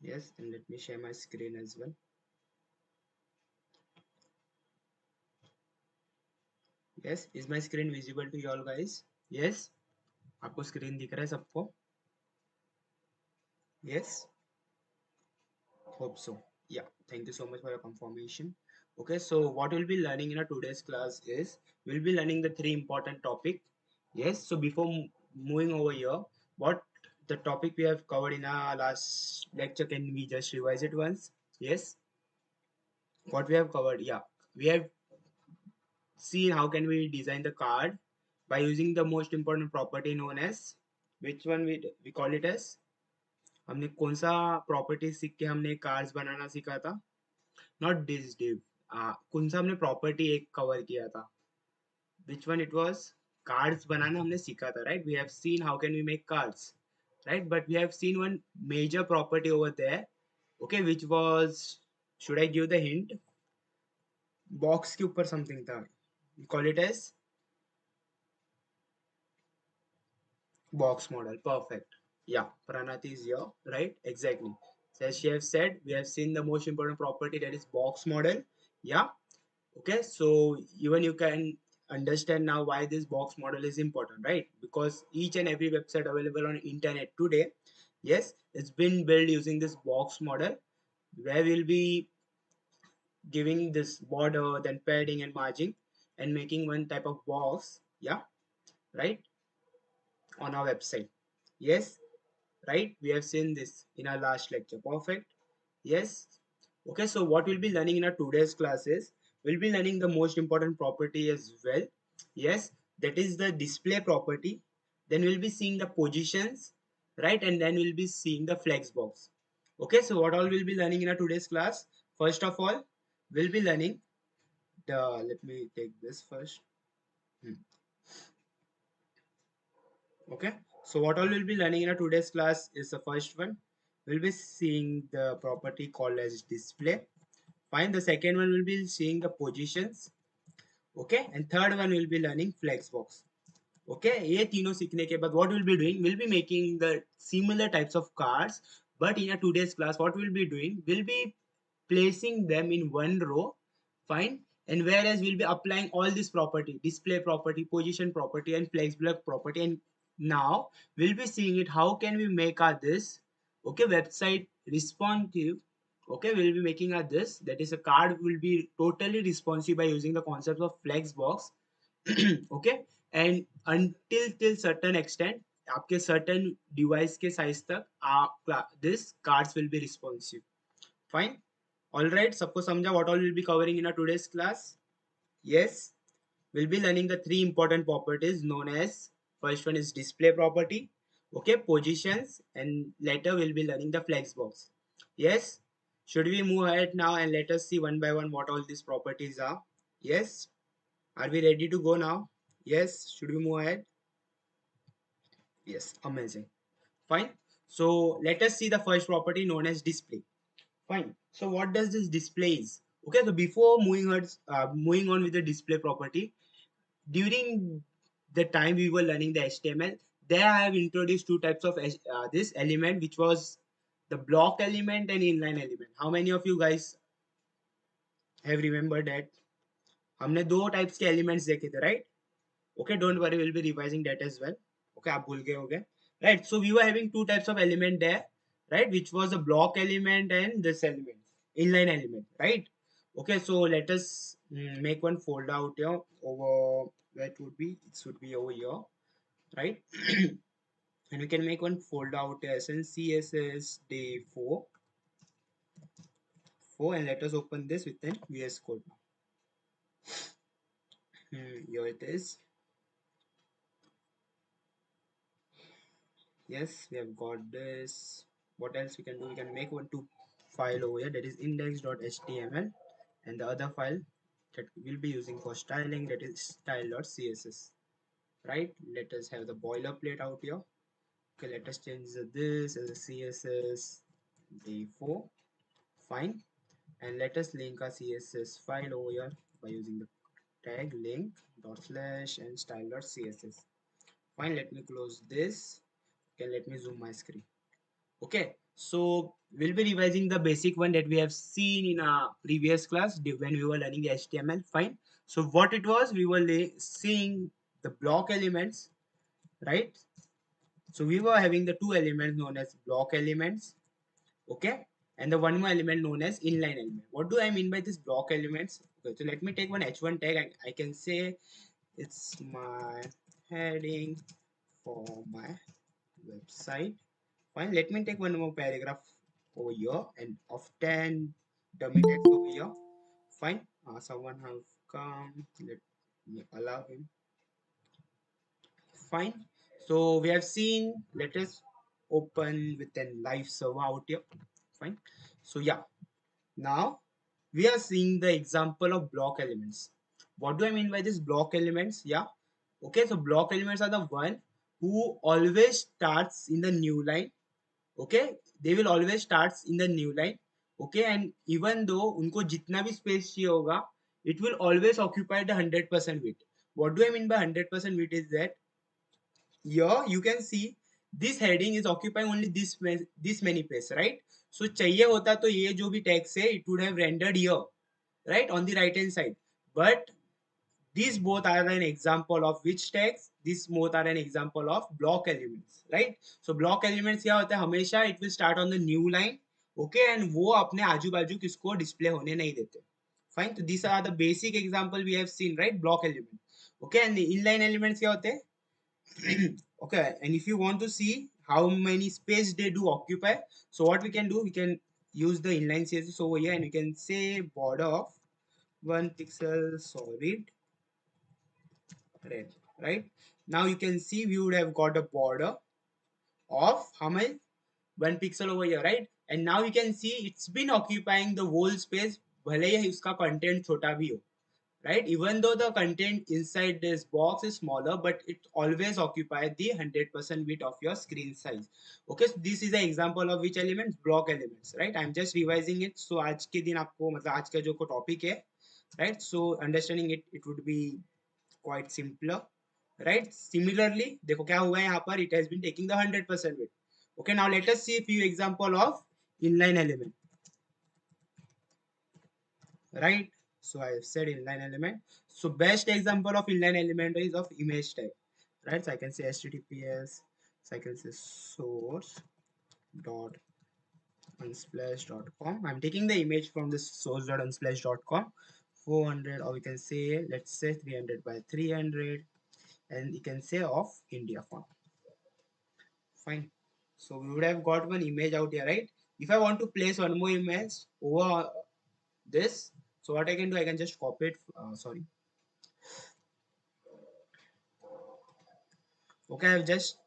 Yes, and let me share my screen as well. Yes, is my screen visible to you all guys? Yes, आपको screen दिख रहा है सबको? Yes, hope so. Yeah, thank you so much for your confirmation. Okay, so what we'll be learning in our today's class is we'll be learning the three important topic. Yes, so before moving over here, what the topic we have covered in our last lecture, can we just revise it once? Yes, what we have covered, yeah, we have seen how can we design the card by using the most important property known as, which one we call it as, हमने कौन सा property सीख के हमने cards बनाना सीखा था? Not this div, कौन सा हमने प्रॉपर्टी एक कवर किया था? Which one it was? Cards बनाना हमने सीखा था, right? We have seen how can we make cards, right? But we have seen one major property over there, okay, which was, should I give the hint? Box के ऊपर something था, we call it as box model. Perfect. Yeah, Pranati is here, right? Exactly. So as she have said, we have seen the most important property, that is box model. Yeah. Okay. So even you can understand now why this box model is important, right? Because each and every website available on internet today, yes, it's been built using this box model, where we'll be giving this border, then padding and margin, and making one type of box. Yeah. Right, on our website. Yes, right, we have seen this in our last lecture. Perfect. Yes. Okay, so what we'll be learning in our today's classes, we'll be learning the most important property as well. Yes, that is the display property. Then we'll be seeing the positions, right? And then we'll be seeing the flex box. Okay, so what all we'll be learning in our today's class? First of all, we'll be learning the, let me take this first. Hmm. Okay, so what all we'll be learning in our today's class is the first one. We'll be seeing the property called as display. Fine. The second one will be seeing the positions. Okay, and third one will be learning flexbox. Okay, ये तीनों सीखने के बाद what we'll be doing? We'll be making the similar types of cards, but in a today's class, what we'll be doing? We'll be placing them in one row. Fine. And whereas we'll be applying all this property, display property, position property, and flex block property, and now we'll be seeing it how can we make our this, okay, website responsive. Okay, we'll be making our this, that is a card will be totally responsive by using the concept of flexbox. Okay, and until till certain extent, आपके certain device के size तक this cards will be responsive. Fine. All right, सबको समझा what all will be covering in our today's class? Yes, we'll be learning the three important properties known as, first one is display property, okay, positions, and later we'll be learning the flex box. Yes, should we move ahead now and let us see one by one what all these properties are? Yes, are we ready to go now? Yes, should we move ahead? Yes, amazing. Fine. So let us see the first property known as display. Fine. So what does this display is? Okay, so before moving on with the display property, during the time we were learning the HTML, there I have introduced two types of this element, which was the block element and inline element. How many of you guys have remembered that? हमने दो types के elements देखे थे, right? Okay, don't worry, we'll be revising that as well. Okay, आप भूल गए होगे, right? So we were having two types of element there, right? Which was a block element and this element, inline element, right? Okay, so let us make one folder out here over where it would be. It should be over here, right? And we can make one folder out here since CSS day 4, and let us open this within VS Code. Here it is. Yes, we have got this. What else we can do? We can make one two file over here, that is index.html, and the other file that we'll be using for styling, that is style.css. Right, let us have the boilerplate out here. Okay, let us change this as a CSS day 4. Fine. And let us link our CSS file over here by using the tag link dot slash and style.css. Fine, let me close this. Okay, let me zoom my screen. Okay, so we'll be revising the basic one that we have seen in our previous class when we were learning HTML. Fine. So what it was, we were seeing the block elements, right? So we were having the two elements known as block elements, okay, and the one more element known as inline element. What do I mean by this block elements? Okay, so let me take one h1 tag. I can say it's my heading for my website. Fine, let me take one more paragraph over here and of 10 dummy text over here. Fine, someone have come, let me allow him. Fine, so we have seen, let us open with a live server out here. Fine, so yeah, now we are seeing the example of block elements. What do I mean by this block elements? Yeah, okay, so block elements are the one who always starts in the new line. Okay, they will always starts in the new line. Okay, and even though उनको जितना भी space चाहिए होगा, it will always occupy the 100% width. What do I mean by 100% width is that here you can see this heading is occupying only this many space, right? So चाहिए होता तो ये जो भी text है, it would have rendered here, right, on the right hand side. But these both are an example of which tags? These both are an example of block elements, right? So block elements क्या होता है, हमेशा it will start on the new line, okay, and वो अपने आजू बाजू किसको display होने नहीं देते. Fine, so these are the basic example we have seen, right? Block element, okay, and the inline elements क्या होते हैं? Okay, and if you want to see how many space they do occupy, so what we can do, we can use the inline CSS over here, and we can say border of 1 pixel solid red, right? Now you can see we would have got a border of how many? 1 pixel over here, right? And now you can see it's been occupying the whole space, भले ही उसका content छोटा भी हो, right? Even though the content inside this box is smaller, but it always occupies the 100% width of your screen size. Okay, so this is an example of which elements? Block elements, right? I'm just revising it. So आज के दिन आपको मतलब आज का जो topic है, right? So understanding it would be quite simpler, right? Similarly, देखो क्या हुआ है यहाँ पर, it has been taking the 100% width. Okay, now let us see a few example of inline element, right? So I have said inline element. So best example of inline element is of image tag, right? So I can say https, so I can say source dot unsplash.com. I'm taking the image from the source.unsplash.com. 400, or we can say, let's say 300 by 300, and you can say of India font. Fine. So we would have got one image out here, right? If I want to place one more image over this, so what I can do, I can just copy it. Sorry. Okay, I've just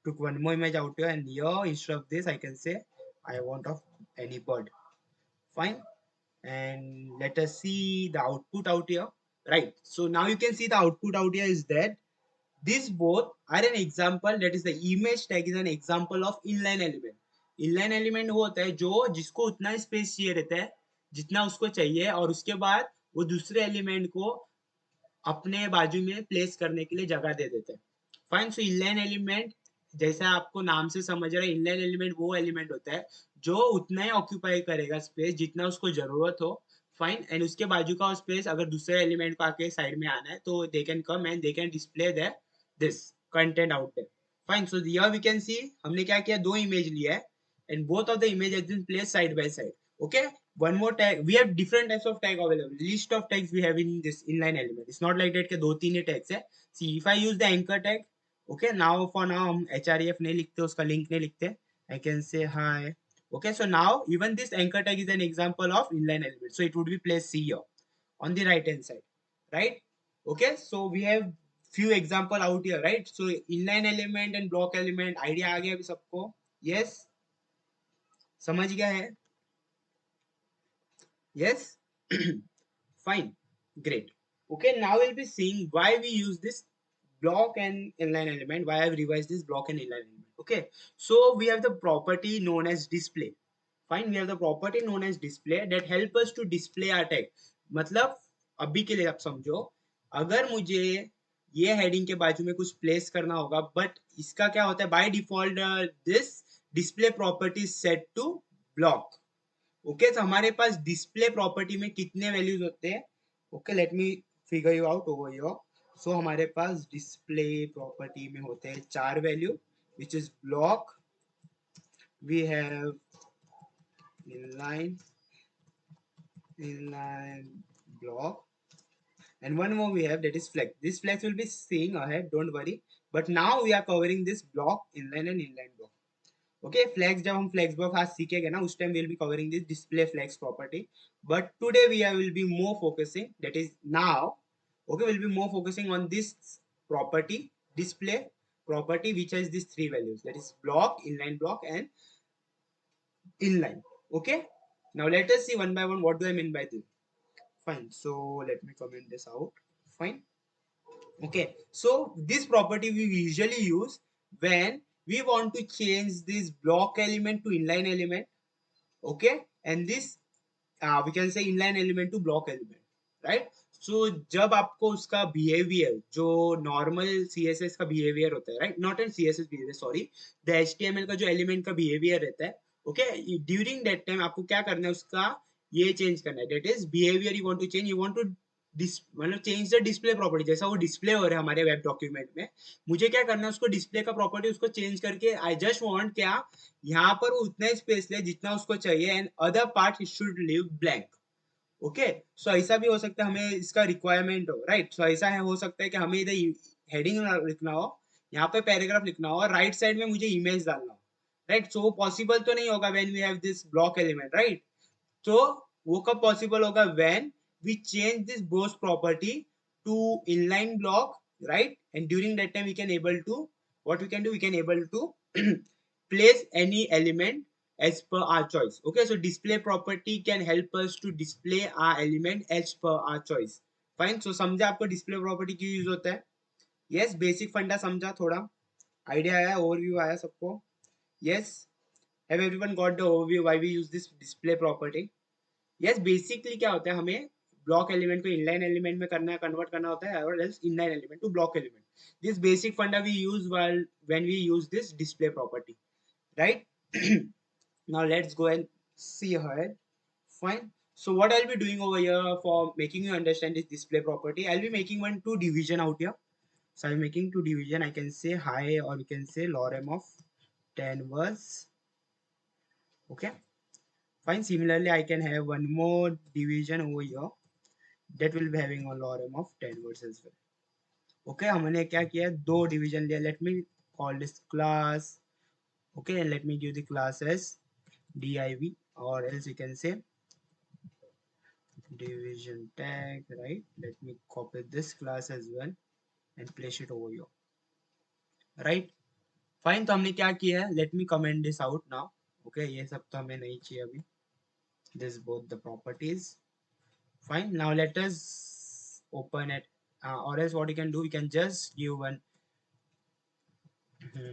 took one more image out here, and here instead of this, I can say I want of any bird. Fine. And let us see the output out here. Right. So now you can see the output out here is that these both are an example, that is the image tag is an example of inline element. Inline element वो होता है जो जिसको उतना space चाहिए रहता है जितना उसको चाहिए, और उसके बाद वो दूसरे एलिमेंट को अपने बाजू में प्लेस करने के लिए जगह दे देते हैं. फाइन. सो इनलाइन एलिमेंट, जैसा आपको नाम से समझ रहे हैं, इनलाइन एलिमेंट वो एलिमेंट होता है जो उतना ही ऑक्यूपाई करेगा स्पेस जितना उसको जरूरत हो. फाइन. एंड उसके बाजू का स्पेस अगर दूसरे एलिमेंट को आके साइड में आना है तो they can come and they can display the this content out there. Fine. So here we can see हमने क्या किया, दो इमेज लिया है and both of the image has been placed side by side. Okay, one more tag, we have different types of tag available, list of tags we have in this inline element. It's not like that के दो तीन ही tags है. See, if I use the anchor tag, okay, now for now हम href नहीं लिखते, उसका link नहीं लिखते. I can say hi. Okay, so now even this anchor tag is an example of inline element, so it would be placed here on the right hand side, right? Okay, so we have few example out here, right? So inline element and block element idea आ गया अभी सबको? Yes, समझ गया है? Yes. Fine, great. Okay, now we'll be seeing why we use this block and inline element, why I've revised this block and inline element. Okay, so we have the property known as display. Fine, we have the property known as display that help us to display our tag. मतलब अभी के लिए आप समझो, अगर मुझे ये heading के बाजू में कुछ प्लेस करना होगा, बट इसका क्या होता है, by default this display property is set to block. Okay, तो हमारे पास डिस्प्ले प्रॉपर्टी में कितने वैल्यूज होते हैं? Okay, let me figure you out over here. So हमारे पास डिस्प्ले प्रॉपर्टी में होते हैं 4 value, which is block, we have inline, inline block, and one more we have, that is flex. This flex will be seeing ahead, don't worry, but now we are covering this block, inline and inline block. Okay, flex, जब हम flex block आज सीखेंगे ना, उस time we'll be covering this display flex property, but today will be more focusing, that is now, okay, we'll be more focusing on this property, display property, which has these 3 values, that is block, inline block, and inline. Okay, now let us see one by one what do I mean by this. Fine, so let me comment this out. Fine. Okay, so this property we usually use when we want to change this block element to inline element. Okay, and this we can say inline element to block element, right? So जब आपको उसका behavior जो normal CSS का behavior होता है, right? Not in CSS behavior, sorry, the HTML का जो element का behavior रहता है, okay, during that time आपको क्या करना है, उसका ये change करना है, that is behavior you want to change, you want to मतलब चेंज द डिस्प्ले प्रॉपर्टी, जैसा वो डिस्प्ले हो रहा है हमारे वेब डॉक्यूमेंट में, मुझे क्या करना है, उसको डिस्प्ले का प्रॉपर्टी उसको चेंज करके आई जस्ट वांट क्या, यहाँ पर वो उतना ही स्पेस ले जितना उसको चाहिए, and other part it should leave blank. Okay, so ऐसा भी हो सकता है हमें इसका रिक्वायरमेंट हो, राइट? सो ऐसा है, हो सकता है कि हमें इधर हेडिंग लिखना हो, यहाँ पे पैराग्राफ लिखना हो, और राइट साइड में मुझे इमेज डालना हो, राइट? सो वो पॉसिबल तो नहीं होगा when we have this block element, right? तो वो कब पॉसिबल होगा, when we change this both property to inline block, right? And during that time we can able to, what we can do, we can able to place any element as per our choice. Okay, so display property can help us to display our element as per our choice. Fine, so समझा आपको display property क्यों use होता है? Yes, basic फंडा समझा, थोड़ा idea आया, overview आया सबको? Yes, have everyone got the overview why we use this display property? Yes, basically क्या होता है, हमें ब्लॉक एलिमेंट को इनलाइन एलिमेंट में करना, कन्वर्ट करना होता है, और else inline element to block element. This basic funda we use when we use this display property, right? Now let's go and see ahead. Fine, so what I'll be doing over here for making you understand this display property, I'll be making one two division out here. So I'm making two division, I can say high or we can say lorem of 10 verse. Okay, fine, similarly I can have one more division over here that will be having a lorem of 10 words as well. Okay, हमने क्या किया, दो division लिया, let me call this class. Okay, and let me give the class as div, or else you can say division tag, right? Let me copy this class as well and place it over here, right? Fine, तो हमने क्या किया है, let me comment this out now. Okay, ये सब तो हमें नहीं चाहिए अभी, this both the properties. Fine, now let us open it, or else what you can do, you can just give one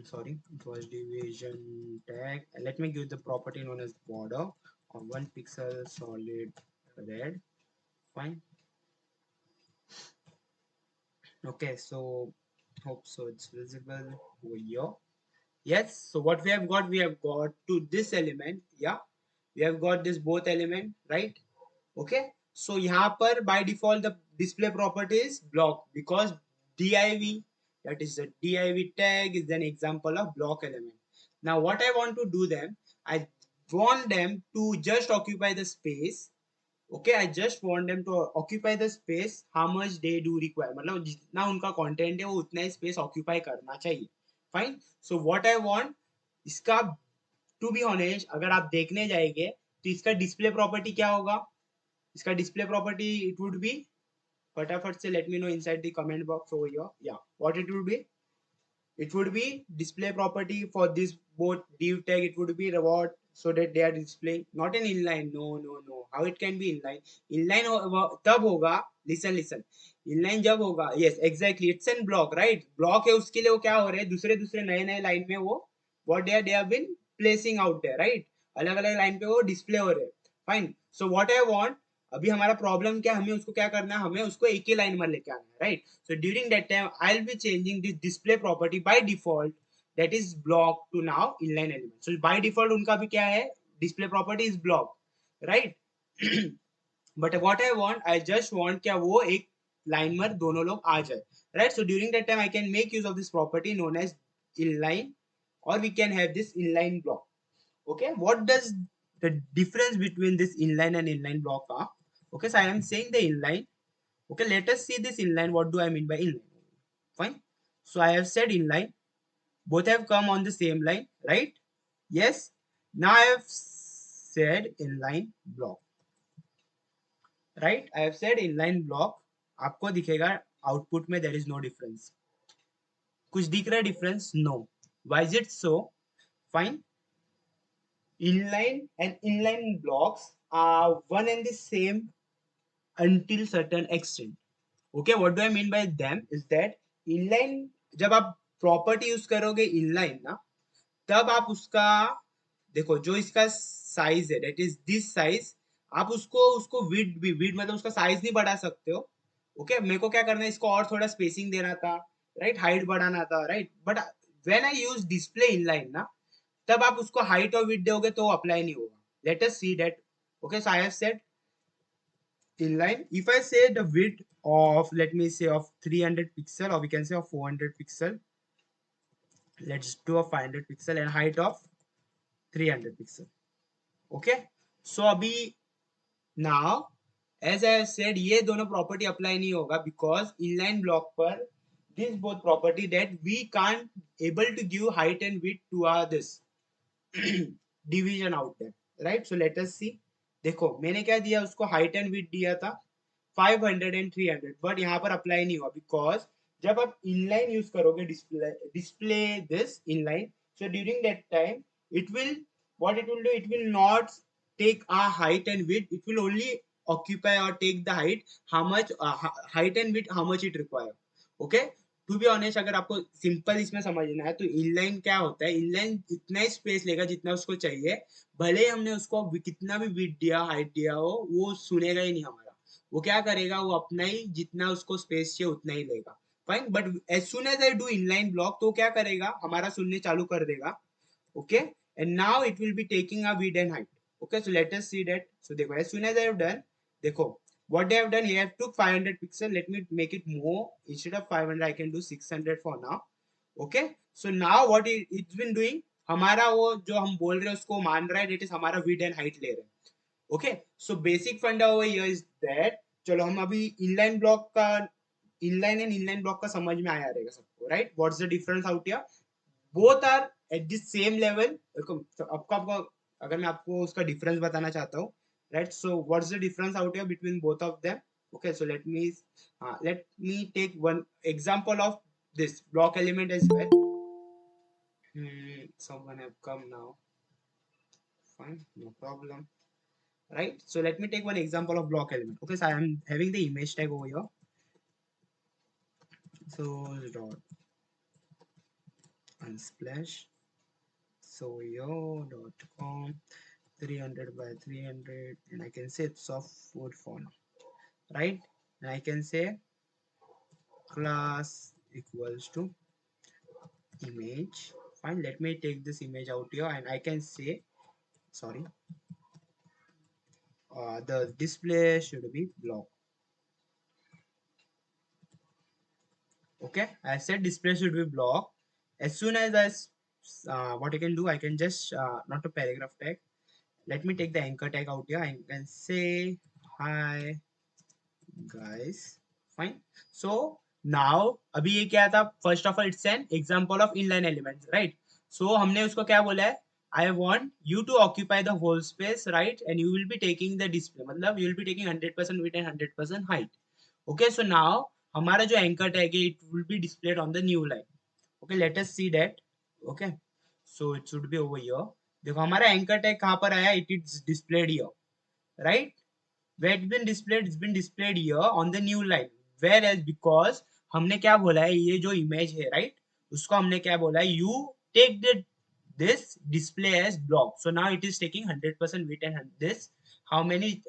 sorry, it was division tag, and let me give the property known as border on 1 pixel solid red. Fine, okay, so hope so it's visible over here. Yes, so what we have got to this element, yeah, we have got this both element, right? Okay, so यहाँ पर by default the display property is block, because div, that is the div tag, is an example of block element. Now what I want to do them, I want them to just occupy the space. Okay, I just want them to occupy the space how much they do require, मतलब जितना उनका content है वो उतना ही space occupy करना चाहिए. Fine, so what I want, इसका to be honest अगर आप देखने जाएंगे तो इसका display property क्या होगा, इसका display property it would be, फटाफट से let me know inside the comment box over here. Yeah, what it would be, it would be display property for this both div tag, it would be reward, so that they are displaying not an inline, no, how it can be inline, inline तब होगा, listen, inline जब होगा, yes exactly, it's an block, right? block है, उसके लिए वो क्या हो रहे हैं, दूसरे दूसरे नए नए लाइन में वो what they have been placing out there, right? अलग अलग लाइन पे वो डिस्प्ले हो रहे हैं. Fine, so what I want, अभी हमारा प्रॉब्लम क्या, हमें उसको क्या करना है, हमें उसको एक ही लाइन में लेके आना है, right? So during that time I will be changing this display property by default, that is block to now inline element. So by default उनका भी क्या है, display property is block, right? But what I want, I just want क्या वो एक line में दोनों लोग आ जाए, right? So during that time I can make use of this property known as inline, or we can have this inline block. Okay, what does the difference between this inline and inline block are? Okay, so I am saying the inline. Okay, let us see this inline. What do I mean by inline? Fine. So I have said inline. Both have come on the same line, right? Yes. Now I have said inline block, right? I have said inline block. आपको दिखेगा output में there is no difference. कुछ दिख रहा है difference? No. Why is it so? Fine. Inline and inline blocks are one and the same until certain extent. Okay, what do I mean by them is that inline, जब आप property use करोगे inline ना, तब आप उसका देखो जो इसका साइज है दैट इज दिस साइज, आप उसको उसको विड भी विड मतलब उसका साइज नहीं बढ़ा सकते हो. ओके, मेरे को क्या करना है, इसको और थोड़ा स्पेसिंग देना था, राइट, हाइट बढ़ाना था, right. But when I use display inline ना, तब आप उसको हाइट और विड्थ दोगे तो अप्लाई नहीं होगा. Late us see that. Okay, so I have said inline. If I say the width of, let me say, of 300 pixel, or we can say of 400 pixel, let's do a 500 pixel, and height of 300 pixel. Okay, so abhi now as I have said ये दोनों property apply नहीं होगा because inline block पर this both property that we can't able to give height and width to our this division out there, right? So let us see. देखो मैंने क्या दिया उसको, height and width दिया था 500 and 300, बट यहाँ पर अप्लाई नहीं हुआ बिकॉज जब आप इनलाइन यूज करोगे display this inline, so during that time it will, what it will do, it will not take a height and width, it will only occupy or take the height, how much height and width how much it require. Okay, to be honest अगर आपको simple इसमें समझना है तो inline क्या होता है, inline इतना ही स्पेस लेगा जितना उसको चाहिए, भले ही हमने उसको कितना भी विड्थ दिया हाइट दिया हो, वो सुनेगा ही नहीं हमारा. वो क्या करेगा, वो अपना ही जितना उसको स्पेस चाहिए उतना ही लेगा. Fine, but as soon as I do inline block तो क्या करेगा, हमारा सुनने चालू कर देगा. Okay, and now it will be taking a width and height. Okay, so let us see that. So देखो as soon as I have done, देखो what they have done, here I have took 500 pixel, let me make it more, instead of 500 I can do 600 for now. Okay, so now what it's been doing, हमारा वो जो हम बोल रहे हैं उसको मान रहा है, that is हमारा width and height ले रहे हैं. Okay, so basic funda over here is that, चलो हम अभी inline block का, inline and inline block का समझ में आया रहेगा सबको, right? What's the difference out here? Both are at the same level. आपको अगर मैं आपको उसका difference बताना चाहता हूँ, right? So what's the difference out here between both of them? Okay, so let me take one example of this block element as well. Someone have come now. Fine, no problem. Right, so let me take one example of block element. Okay, so I am having the image tag over here. So dot unsplash soyo.com 300 by 300, and I can say it's of food font, right? And I can say class equals to image. Fine, let me take this image out here, and I can say, sorry, the display should be block. Okay, I said display should be block. As soon as what I can do, I can just not a paragraph tag, let me take the anchor tag out here. I can say hi guys. Fine, so now अभी ये क्या था, first of all it's an example of inline elements, right? So हमने उसको क्या बोला है, I want you to occupy the whole space, right? And you will be taking the display, मतलब you will be taking 100% width and 100% height. Okay, so now हमारा जो anchor tag है, it will be displayed on the new line. Okay, let us see that. Okay, so it should be over here. देखो हमारा anchor tag कहाँ पर आया, it is displayed here, right? Where it's been displayed here on the new line. Whereas because हमने क्या बोला है, ये जो image है, right, उसको हमने क्या बोला है, you take this display as block. So now it is taking 100% width and this how many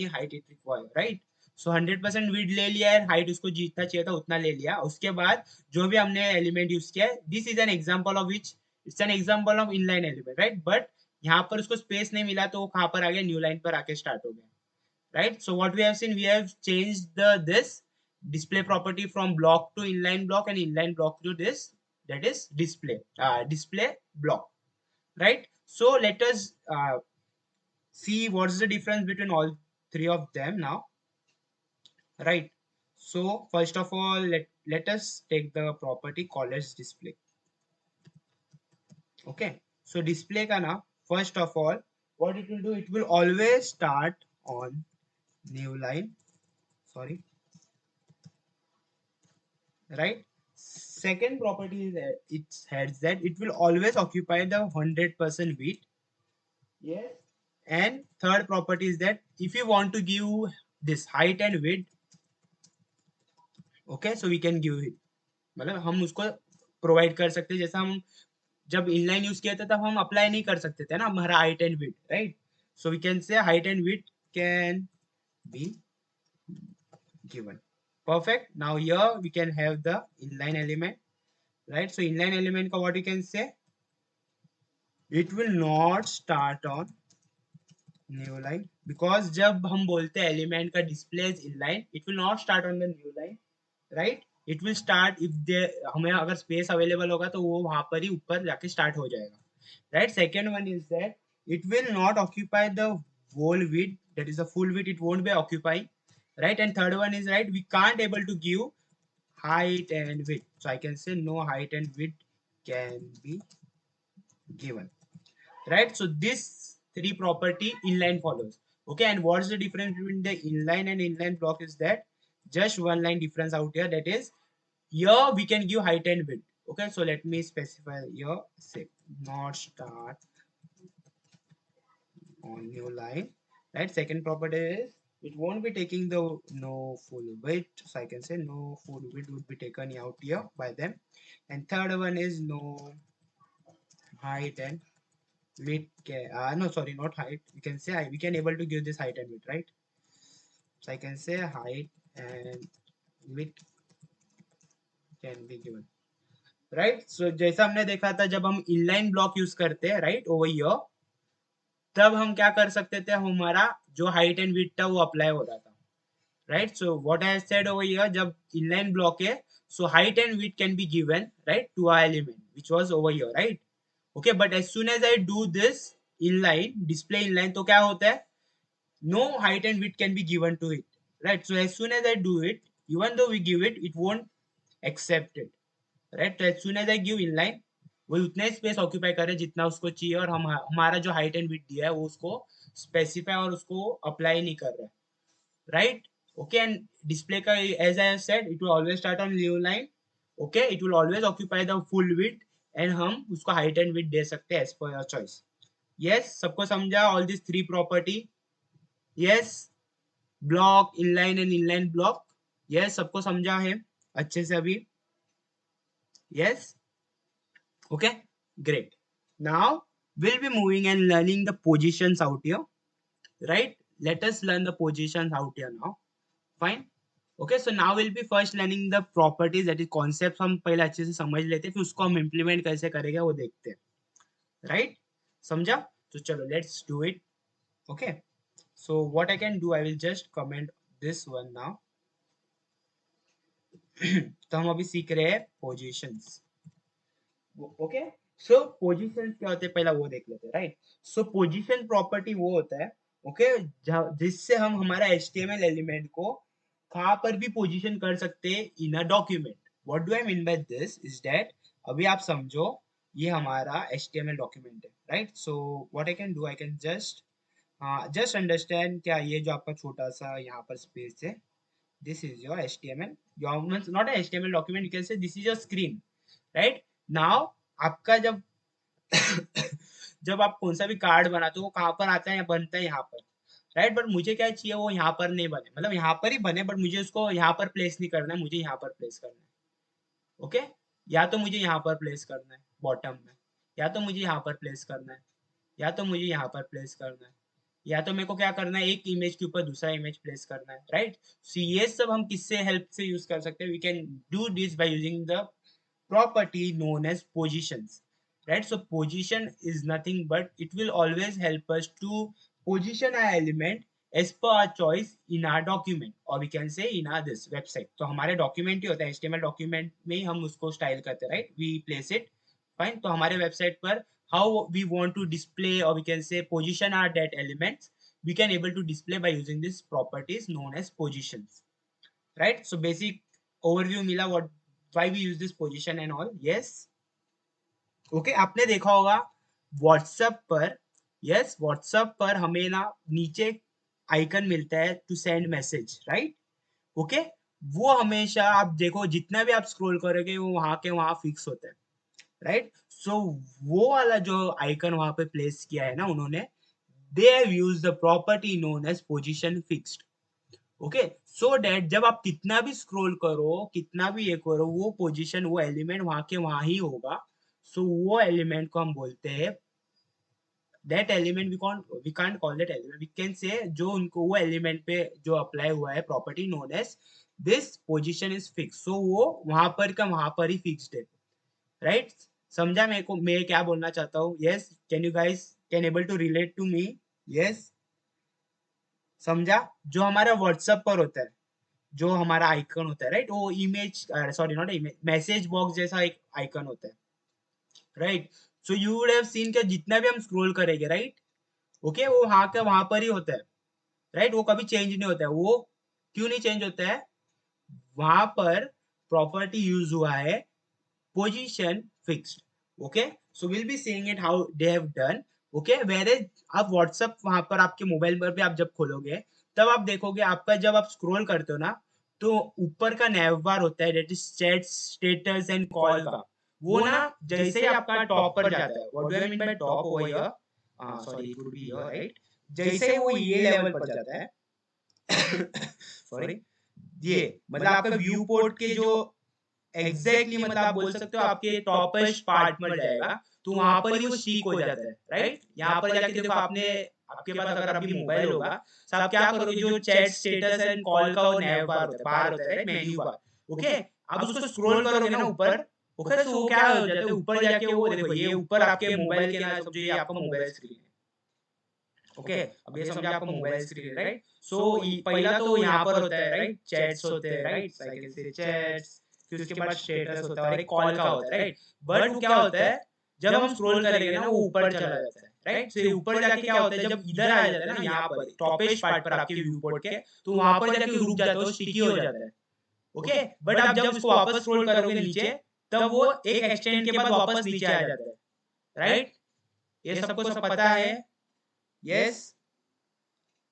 height it require, right? So 100% width ले लिया है, height उसको जितना चाहिए था उतना ले लिया. उसके बाद जो भी हमने element यूज किया, this is an example of which it's an example of inline element, right? But यहाँ पर उसको स्पेस नहीं मिला तो वो कहाँ पर आ गया, न्यू लाइन पर आके स्टार्ट हो गया, right? So what we have seen, we have changed the this display property from block to inline block and inline block to this, that is display block, right? So let us see what's the difference between all three of them now, right? So first of all, let us take the property called as display. Okay, so display ka na, first of all, what it will do, it will always start on new line, sorry, right? Second property is that it has that it will always occupy the 100% width. Yes. And third property is that if you want to give this height and width, okay, so we can give it, मतलब हम उसको provide कर सकते हैं, जैसा हम जब inline use किया था तब हम अप्लाई नहीं कर सकते थे ना हमारा height and width, right? So we can say height and width can be given. Perfect. Now here we can have the inline element, right? So inline element ka what you can say, it will not start on new line, because जब हम बोलते हैं element का display is inline, it will not start on the new line, right? It will start if there हमें अगर space available होगा तो वो वहां पर ही ऊपर जाके start हो जाएगा, right? Second one is that it will not occupy the whole width, that is the full width, it won't be occupying, right? And third one is, right, we can't able to give height and width, so I can say no height and width can be given, right? So this three property inline follows. Okay, and what's the difference between the inline and inline block is that just one line difference out here, that is here we can give height and width. Okay, so let me specify here, say not start on new line, right? Second property is it won't be taking the no full width, so I can say no full width would be taken out here by them. And third one is no height and width no, sorry, not height, we can say we can able to give this height and width, right? So I can say height and width can be given, right? So जैसा हमने देखा था जब हम inline block use करते हैं, right, over here, तब हम क्या कर सकते थे, हमारा जो height and width था वो अप्लाई हो रहा था, right? So what I said over here, जब inline block है, so height and width can be given, right, to our element which was over here, right? Okay, but as soon as I do this inline display inline, तो क्या होता है, no height and width can be given to it, right? So as soon as I do it, even though we give it, it won't accept it, right? So as soon as I give inline, वो उतना ही space occupy करे जितना उसको चाहिए, और हम हमारा जो हाइट एंड विड्थ दिया है वो उसको स्पेसिफाई और उसको अप्लाई नहीं कर रहा है, राइट? ओके, एंड डिस्प्ले का as I said it will always start on new line, okay, it will always occupy the full width, and हम उसको हाइट एंड विड्थ दे सकते हैं as per your choice. Yes, सबको समझा all this three property? Yes, block inline and inline block, yes सबको समझा है अच्छे से अभी? Yes, okay, great. Now we'll be moving and learning the positions out here, right? Let us learn the positions out here now. Fine. Okay, so now we'll be first learning the properties, that is concepts हम पहले अच्छे से समझ लेते हैं, फिर उसको हम implement कैसे करेंगे वो देखते हैं, right? समझा? तो चलो let's do it. Okay, so what I can do, I will just comment this one now. तो हम अभी सीख रहे हैं positions. ओके, सो पोजीशन क्या होते हैं पहला वो देख लेते हैं, राइट? सो पोजीशन प्रॉपर्टी वो होता है, ओके, जिससे हम हमारा एचटीएमएल एलिमेंट को कहाँ पर भी पोजीशन कर सकते हैं in a document. What do I mean by this is that, अभी आप समझो ये हमारा एचटीएमएल डॉक्यूमेंट है, right? So what I can do, I can just understand क्या ये जो आपका छोटा सा यहाँ पर स्पेस है, this is your HTML, your means not a HTML document, you can say this is your screen, right? Now आपका जब जब आप कौन सा भी कार्ड बनाते हो वो कहाँ पर आता है, या बनता है यहाँ पर, राइट? बट मुझे क्या चाहिए, वो यहाँ पर नहीं बने, मतलब यहाँ पर ही बने बट मुझे उसको यहाँ पर प्लेस नहीं करना है, मुझे यहाँ पर प्लेस करना है, ओके? या तो मुझे यहाँ पर प्लेस करना है बॉटम में, या तो मुझे यहाँ पर प्लेस करना है, या तो मुझे यहाँ पर प्लेस करना है, या तो मेरे को क्या करना है, एक इमेज के ऊपर दूसरा इमेज प्लेस करना है, राइट? सो ये सब हम किससे हेल्प से यूज कर सकते हैं, we can do this by using the property known as positions, right? So position is nothing but it will always help us to position our element as per our choice in our document, or we can say in our this website. तो हमारे document ही होता है, HTML document में ही हम उसको style करते हैं, right? We place it, fine. तो हमारे website पर how we want to display, or we can say position our that elements, we can able to display by using this properties known as positions, right? So basic overview मिला what why we use this position and all. Yes. Okay आपने देखा होगा WhatsApp पर, yes WhatsApp पर हमें ना नीचे icon मिलता है to send message, right? Okay वो हमेशा आप देखो जितना भी आप स्क्रॉल करोगे वो वहां के वहां फिक्स होता है, राइट? सो वो वाला जो आइकन वहां पे प्लेस किया है ना उन्होंने, they have used the property known as position fixed, okay? So that जब आप कितना भी स्क्रॉल करो, कितना भी ये करो, वो पोजीशन, वो एलिमेंट वहां के वहां ही होगा. सो वो एलिमेंट को हम बोलते हैं that element. We can't call that element, we can say जो उनको वो एलिमेंट पे जो अप्लाई हुआ है property known as this position is fix, so वो वहां पर का वहां पर ही फिक्स्ड है, राइट? समझा मेरे को मैं क्या बोलना चाहता हूँ? Yes, can you guys can able to relate to me? Yes, समझा? जो हमारा व्हाट्सएप पर होता है, जो हमारा आइकन होता है, राइट? वो image, sorry not image, message box जैसा एक आइकन होता है, right? So you would have seen कि जितना भी हम स्क्रॉल करेंगे, राइट, ओके, वो वहां का वहां पर ही होता है, राइट? वो कभी चेंज नहीं होता है. वो क्यों नहीं चेंज होता है? वहां पर प्रॉपर्टी यूज हुआ है position fixed, okay? So will be seeing it how they have done, okay? Where as आप व्हाट्सएप वहां पर आपके मोबाइल पर भी आप जब खोलोगे तब आप देखोगे आपका जब आप स्क्रॉल करते हो ना तो ऊपर का नैव बार होता है that is chat status and call का, वो ना जैसे ही आपका टॉप पर जाता है, what do I mean bye top over here, sorry it would be here, right? जैसे वो ये लेवल पर जाता है सॉरी, ये मतलब आपका व्यू पोर्ट के जो एग्जैक्टली मतलब आप बोल सकते हो आपके टॉपेस्ट पार्ट में जाएगा, तो वहां पर ही वो शीक हो जाता है, राइट? यहाँ पर जाके देखो आपने, आपके पास अगर अभी मोबाइल होगा तो आप क्या करोगे, जो चैट स्टेटस एंड कॉल का वो नैव बार होता है, बार होता है, राइट, मेन्यू बार, ओके? आप उसको स्क्रॉल करोगे ना ऊपर, ओके, तो वो क्या हो जाता है ऊपर जाके, वो देखो ये ऊपर आपके मोबाइल के ना, समझो ये आपका मोबाइल स्क्रीन है, ओके? अब ये समझो आपका मोबाइल स्क्रीन है, राइट? सो पहला तो यहाँ पर होता है, राइट, चैट्स होते हैं, राइट, आई कैन से चैट्स, फिर उसके बाद स्टेटस होता है और एक कॉल का होता है, राइट? बट वो क्या होता है जब हम स्क्रॉल करेंगे ना वो ऊपर चला जाता है, राइट? तो ऊपर जाके क्या होता है जब इधर आ जाता है ना यहाँ पर टॉपेस्ट पार्ट पर आपके व्यू पोर्ट के, तो वहां पर जाके रुक जाता है, स्टिकी हो जाता है, ओके? बट आप जब उसको वापस स्क्रॉल करोगे नीचे तब वो एक एक्सटेंड के बाद वापस नीचे आ जाता है, राइट? ये सबको सब पता है? यस,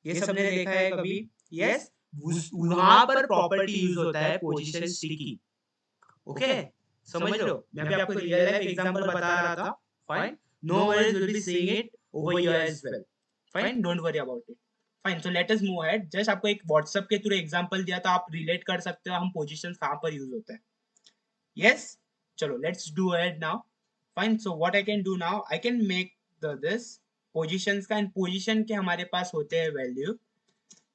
ये सबने देखा है कभी? यस, वहां पर प्रॉपर्टी यूज होता है पोजीशन स्टिकी, ओके? समझ लो, मैं अभी आपको रियल लाइफ एग्जांपल बता रहा था, fine, no worries, will be seeing it over here as well, fine, don't worry about it, fine. So let us move ahead. Just आपको एक व्हाट्सएप के थ्रू एग्जांपल दिया तो आप रिलेट कर सकते हो हम पोजीशन कहां पर यूज होता है. यस, चलो let's do it now. Fine, so what I can do now, I can make the this positions का, एंड पोजीशन के हमारे पास होते हैं value,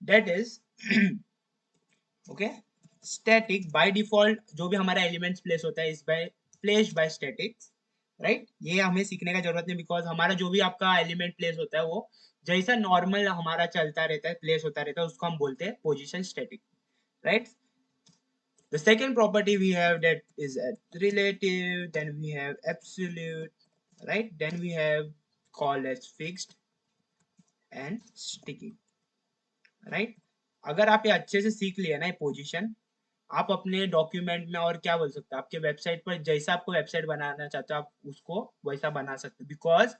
that is okay, static by default. जो भी हमारा एलिमेंट्स प्लेस होता है is by placed by statics, right? ये हमें सीखने का जरूरत नहीं, बिकॉज हमारा जो भी आपका एलिमेंट प्लेस होता है वो जैसा नॉर्मल हमारा चलता रहता है, प्लेस होता रहता है, उसको हम बोलते हैं position static, right? The second property we have that is at relative, then we have absolute, right? Then we have called as fixed and sticky, right? अगर आप ये अच्छे से सीख लिया ना ये पोजीशन, आप अपने डॉक्यूमेंट में और क्या बोल सकते हो, आपके वेबसाइट पर जैसा आपको वेबसाइट बनाना चाहते हो आप उसको वैसा बना सकते हो, बिकॉज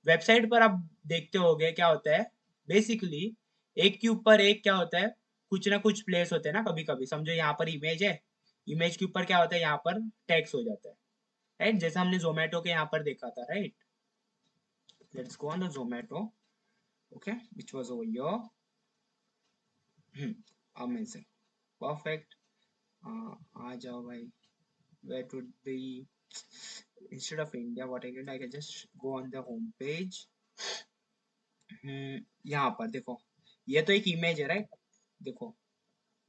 वेबसाइट पर आप देखते होगे क्या होता है बेसिकली, एक के ऊपर एक क्या होता है, कुछ ना कुछ प्लेस होते हैं ना, कभी कभी समझो यहाँ पर इमेज है, इमेज के ऊपर क्या होता है, यहाँ पर टेक्स्ट हो जाता है, राइट? जैसा हमने जोमेटो के यहाँ पर देखा था, right? Let's go on the Zomato, okay, which was over here. Amazing, perfect. आ जाओ भाई. Where it would be, instead of India, what I can just go on the home page. यहाँ पर देखो, ये तो एक इमेज है, राइट? देखो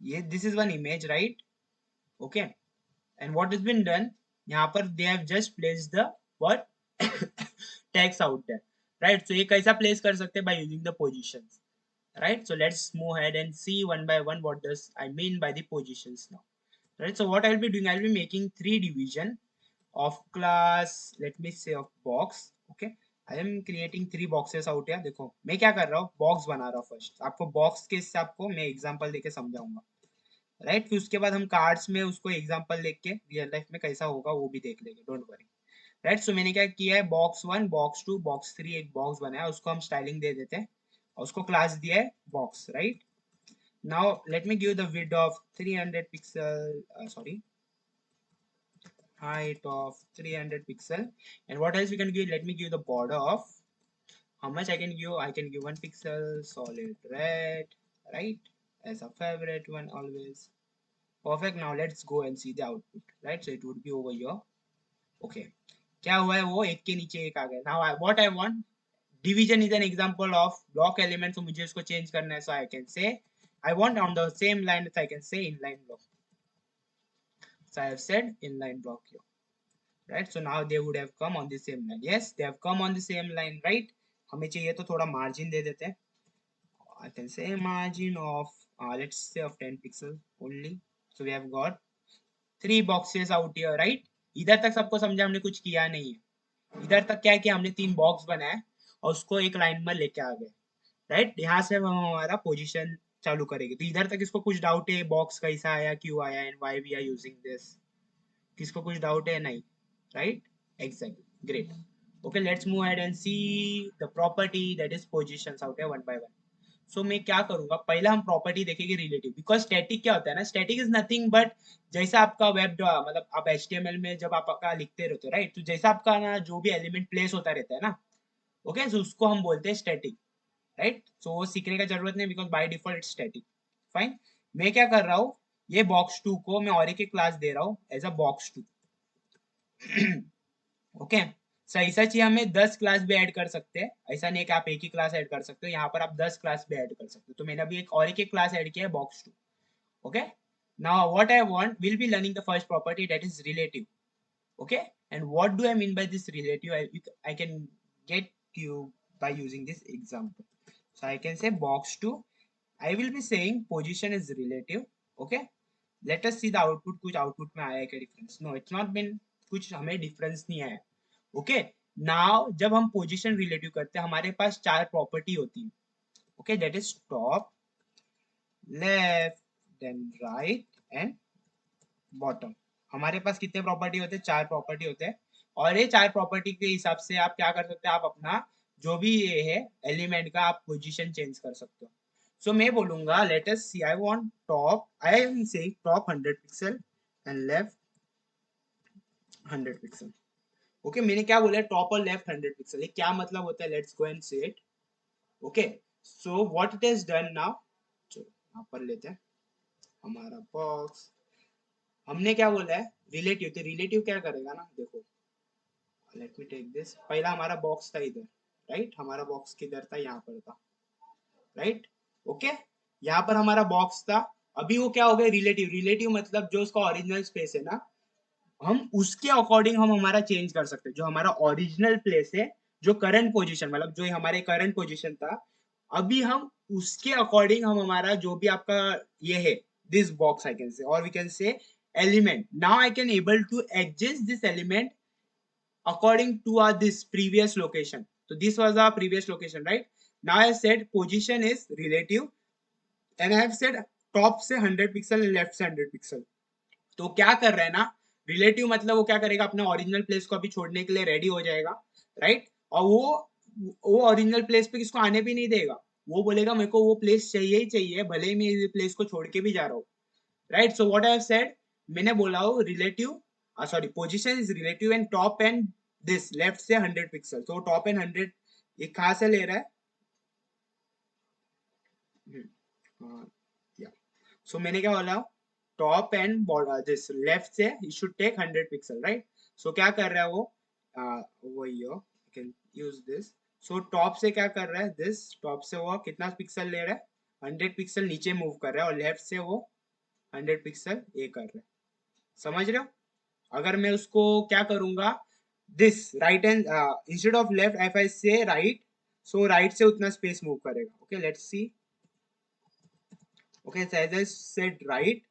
ये this is one image, right? Okay, and what is been done, यहाँ पर they have just placed the what text out there, right? So ये कैसा place कर सकते हैं by using the positions, right? So let's move ahead and see one by one what does I mean by the positions now, right? So what I'll be doing, I'll be making three division of class, let me say of box, okay? I am creating three boxes out here. देखो मैं क्या कर रहा हूँ, box बना रहा हूँ first, आपको बॉक्स के हिसाब को मैं एग्जांपल देके समझाऊंगा, राइट? फिर उसके बाद हम कार्ड्स में उसको एग्जांपल देख के रियल लाइफ में कैसा होगा वो भी देख लेंगे, डोंट वरी, राइट? सो मैंने क्या किया है, box one, box two, box three, एक बॉक्स बनाया, उसको हम स्टाइलिंग दे देते हैं और उसको क्लास दिया है box, right? Now let me give the width of 300 pixel, sorry, height of 300 pixel, and what else we can give, let me give the border of how much I can give, I can give 1 pixel solid red, right? As a favorite one always. Perfect. Now let's go and see the output, right? So it would be over here. Okay, क्या हुआ है, वो एक के नीचे एक आ गया. Now what I want, division is an example of block element, so मुझे इसको change करना है, so I can say I want on the same line, so I can say inline block, so I have said inline block here, right? So now they would have come on the same line. Yes, they have come on the same line, right? हमें चाहिए तो थोड़ा margin दे देते हैं. I can say margin of let's say of 10 pixels only. So we have got three boxes out here, right? इधर तक सबको समझा, हमने कुछ किया नहीं है. इधर तक क्या किया, हमने तीन बॉक्स बनाए और उसको एक लाइन में लेके आ गए, राइट? यहाँ से हम हमारा पोजीशन चालू करेंगे. तो इधर तक इसको कुछ डाउट है, बॉक्स कैसा आया, क्यों आया, and why we are using this? किसको कुछ डाउट है? नहीं, right? Exactly, great. Okay, let's move ahead and see the property that is positions out है वन बाय वन. सो मैं क्या करूंगा, पहला हम प्रॉपर्टी देखेंगे रिलेटिव, बिकॉज स्टैटिक क्या होता है ना, स्टैटिक इज नथिंग बट जैसा आपका वेब, मतलब आप HTML में जब आपका लिखते रहते हो, राइट? तो जैसा आपका ना जो भी एलिमेंट प्लेस होता रहता है ना, ओके, सो उसको हम बोलते हैं स्टैटिक, राइट? सो वो सीखने का जरूरत नहीं, because by default it's static. Fine. मैं क्या कर रहा हूँ, ये बॉक्स टू को मैं और एक क्लास दे रहा हूँ as a box two. Okay, so ऐसा चाहिए, हमें 10 क्लास भी ऐड कर सकते हैं, ऐसा नहीं है कि आप एक ही क्लास ऐड कर सकते हो, यहाँ पर आप 10 क्लास भी ऐड कर सकते हो. तो मैंने अभी एक और एक क्लास ऐड किया है box two. Okay, now what I want, will be learning the first property that is relative. Okay, and what do I mean by this relative? I can get you by using this example. So I can say box 2, I will be saying position is relative. Okay, let us see the output. कुछ output में आया है क्या difference? No, it's not been, कुछ हमें difference नहीं आया. Okay, now जब हम position relative करते हैं, हमारे पास चार property होती है. Okay, that is top, left, then right and bottom. हमारे पास कितने प्रॉपर्टी होते हैं? चार प्रॉपर्टी होते हैं. और ये चार प्रॉपर्टी के हिसाब से आप क्या कर सकते हैं, आप अपना जो भी ये है एलिमेंट का आप पोजीशन चेंज कर सकते हो. सो मैं बोलूंगा, let us see, I want top, I am saying top 100 pixel and left 100 pixel. Okay, मैंने क्या बोला, टॉप और लेफ्ट 100 पिक्सल, ये क्या मतलब होता है? Let's go and see it. Okay, so what it is done now. चलो यहाँ पर लेते हैं हमारा बॉक्स. हमने क्या बोला है, रिलेटिव. तो रिलेटिव क्या करेगा ना, देखो, लेट मी टेक दिस. पहला हमारा बॉक्स था इधर, राइट? हमारा बॉक्स किधर था? यहाँ पर था, राइट? ओके, यहाँ पर हमारा बॉक्स था. अभी वो क्या हो गया, रिलेटिव. रिलेटिव मतलब जो उसका ओरिजिनल स्पेस है ना, हम उसके अकॉर्डिंग हम हमारा चेंज कर सकते हैं. जो हमारा ओरिजिनल प्लेस है, जो करंट पोजीशन, मतलब जो हमारे करंट पोजीशन था, अभी हम उसके अकॉर्डिंग हम हमारा जो भी आपका ये है, this box I can say, और we can say element. Now I can able to adjust this element according to this previous location. So this was our previous location, right? Now I said position is relative, and I have said top से 100 pixel, left से 100 pixel. तो क्या कर रहा है ना, relative मतलब वो क्या करेगा, अपने ओरिजिनल प्लेस को अभी छोड़ने के लिए रेडी हो जाएगा, राइट? और वो ओरिजिनल प्लेस पे किसको आने भी नहीं देगा. वो बोलेगा मेरे को वो प्लेस चाहिए ही चाहिए, भले ही मैं इस प्लेस को छोड़ के भी जा रहा हूँ, right? So what I have said, मैंने बोला हूँ relative, sorry, position is relative and top and this left से 100 पिक्सल. तो टॉप एंड 100 ये कहाँ से ले रहा है? या, सो मैंने क्या बोला, टॉप एंड दिस लेफ्ट से you should take 100 pixel, right? So क्या कर रहा है वो, वही हो, can use this. So top से क्या कर रहा है, दिस टॉप से वो कितना पिक्सल ले रहा है, 100 पिक्सल नीचे मूव कर रहा है, और लेफ्ट से वो 100 पिक्सल ये कर रहा है. समझ रहे हो? अगर मैं उसको क्या करूंगा, this right hand instead of left, if I say right, so right से उतना space move करेगा. Okay, let's see. Okay, so as I said right.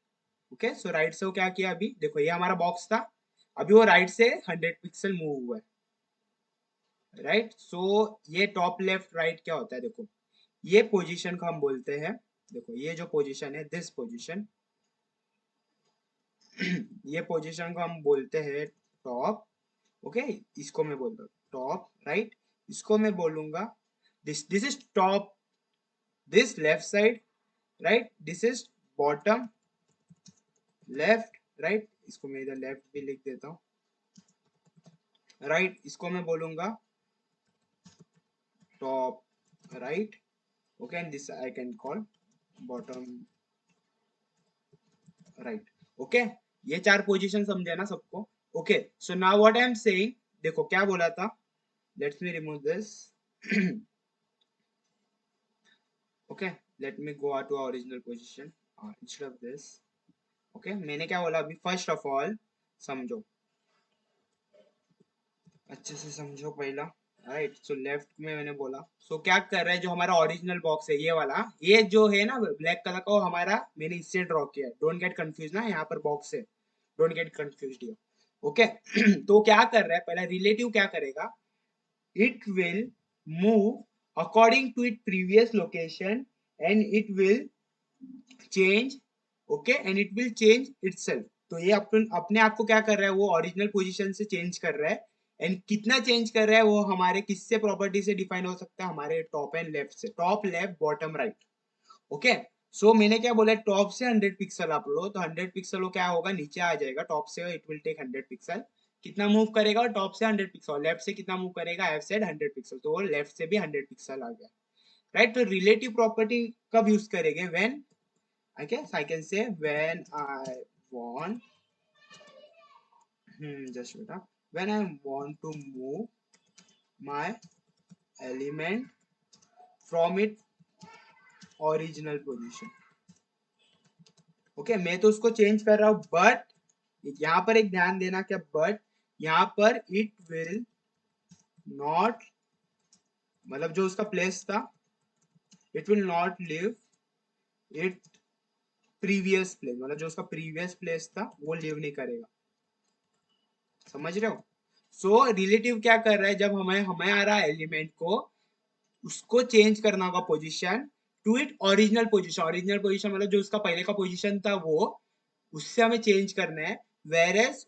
Okay, so right से वो क्या किया अभी देखो, ये हमारा बॉक्स था, अभी वो राइट से 100 पिक्सल मूव हुआ है. राइट, सो ये टॉप लेफ्ट राइट क्या होता है देखो, ये पोजीशन को हम बोलते हैं, देखो ये जो पोजीशन है, दिस पोजीशन, ये पोजीशन को हम बोलते हैं टॉप. ओके, इसको मैं बोलता हूँ टॉप राइट, इसको मैं बोलूंगा this this is top, this left side right, this is bottom left right, इसको मैं इधर लेफ्ट भी लिख देता हूँ राइट, इसको मैं बोलूंगा top right. Okay, and this I can call bottom right. Okay, ये चार पोजीशन समझे ना सबको. Okay, so now what I am saying, देखो क्या बोला था, let's me remove this. Okay, let me go out to original position instead of this. Okay, मैंने क्या बोला अभी, फर्स्ट ऑफ ऑल समझो, अच्छे से समझो पहला. राइट, सो लेफ्ट में मैंने बोला, सो क्या कर रहा है, जो हमारा ओरिजिनल बॉक्स है ये वाला, ये जो है ना ब्लैक कलर का, वो हमारा मैंने इससे ड्रॉ किया है. डोंट गेट कंफ्यूज ना, यहाँ पर बॉक्स है, don't get confuse here. Okay, तो क्या कर रहा है, पहला रिलेटिव क्या करेगा, it will move according to its previous location and it will change. Okay, and it will change itself. तो ये अपने आप को क्या कर रहा है, वो ओरिजिनल पोजीशन से चेंज कर रहा है. एंड कितना चेंज कर रहा है, वो हमारे किससे प्रॉपर्टी से डिफाइन हो सकता है, हमारे टॉप एंड लेफ्ट से, top left bottom right. Okay, so मैंने क्या बोला, टॉप से 100 पिक्सल आप लो, तो 100 पिक्सल वो क्या होगा, नीचे आ जाएगा टॉप से, इट विल टेक 100 पिक्सल. कितना मूव करेगा, टॉप से 100 पिक्सल, लेफ्ट से कितना मूव करेगा, आई हैव सेड 100 पिक्सल, तो वो लेफ्ट से भी 100 पिक्सल आ गया. राइट, तो रिलेटिव प्रॉपर्टी कब यूज करेंगे, when I can say when I want, just बेटा, when I want to move my element from it original position. Okay, मैं तो उसको चेंज कर रहा हूँ, बट यहाँ पर एक ध्यान देना, क्या बट यहाँ पर इट विल नॉट, मतलब जो उसका प्लेस था, it will not live it previous place, मतलब जो उसका प्रीवियस प्लेस था वो लिव नहीं करेगा. समझ रहे हो. सो रिलेटिव क्या कर रहा है, जब हमें हमें आ रहा है एलिमेंट को, उसको चेंज करना होगा position to it original position. Original position मतलब जो उसका पहले का पोजीशन था वो, उससे हमें चेंज करना है. वेर एज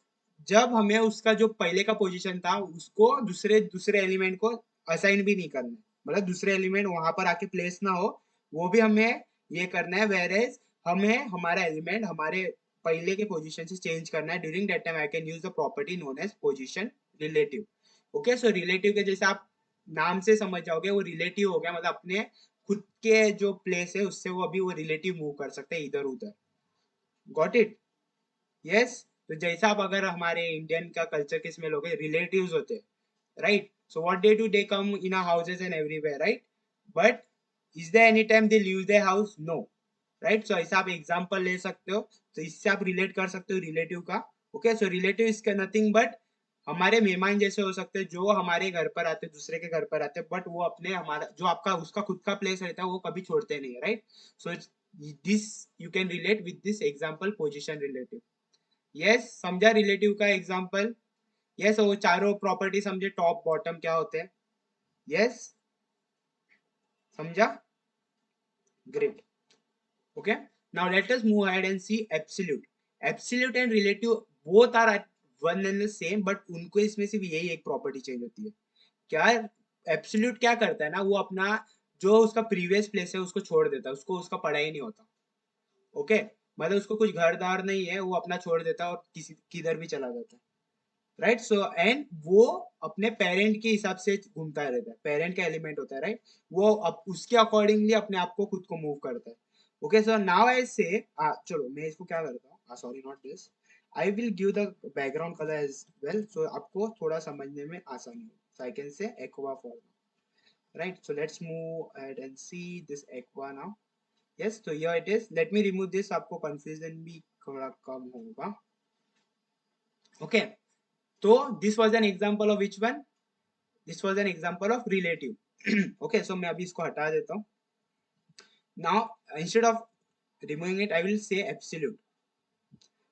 जब हमें उसका जो पहले का पोजीशन था उसको दूसरे दूसरे एलिमेंट को असाइन भी नहीं करना है, मतलब दूसरे एलिमेंट वहां पर आके प्लेस ना हो, वो भी हमें ये करना है. वेर एज हमें हमारा एलिमेंट हमारे पहले के पोजीशन से चेंज करना है. During that time I can use the property known as position relative. Okay, so relative के जैसे आप नाम से समझ जाओगे, वो रिलेटिव हो गया, मतलब अपने खुद के जो प्लेस है उससे वो अभी वो रिलेटिव मूव कर सकते हैं इधर उधर. Got it. यस, तो जैसा आप अगर हमारे इंडियन का कल्चर किस में लोगे, रिलेटिव्स होते हैं right. So what day to day come in our houses and everywhere right, but is there any time they leave their house, no. Right, so ऐसा आप एग्जांपल ले सकते हो, तो इससे आप रिलेट कर सकते हो रिलेटिव का. Okay, so relative is nothing but हमारे मेहमान जैसे हो सकते हैं, जो हमारे घर पर आते, दूसरे के घर पर आते, बट वो अपने हमारा जो आपका उसका खुद का प्लेस रहता है वो कभी छोड़ते नहीं है. Right, so this you can relate with this example position relative. Yes, समझा रिलेटिव का एग्जांपल. यस, वो चारों प्रॉपर्टी समझे, टॉप बॉटम क्या होते हैं. यस, समझा, great. Okay, now let us move ahead and see absolute. Absolute and relative both are one and the same, but उनको इसमें सिर्फ यही एक प्रॉपर्टी चेंज होती है. क्या एब्सोल्यूट क्या करता है ना, वो अपना जो उसका प्रीवियस प्लेस है उसको छोड़ देता है, उसको उसका पड़ा ही नहीं होता. ओके, मतलब उसको कुछ घर दार नहीं है, वो अपना छोड़ देता है और किसी किधर भी चला जाता है. राइट, सो एंड वो अपने पेरेंट के हिसाब से घूमता रहता है, पेरेंट का एलिमेंट होता है राइट, वो अब उसके अकॉर्डिंगली अपने आप को खुद को मूव करता है. ओके, सो नाउ आई से, चलो मैं इसको क्या करता हूँ, sorry not this, I will give the background colour as well, so आपको थोड़ा समझने में आसानी हो. So I can say aqua for, right, so let's move ahead and see this aqua now. Yes, तो here it is, let me remove this, आपको confusion भी थोड़ा कम होगा. ओके, तो this was an example of which one, this was an example of relative. Okay, सो मैं अभी इसको हटा देता हूँ। Now instead of removing it I will से एब्सोल्यूट।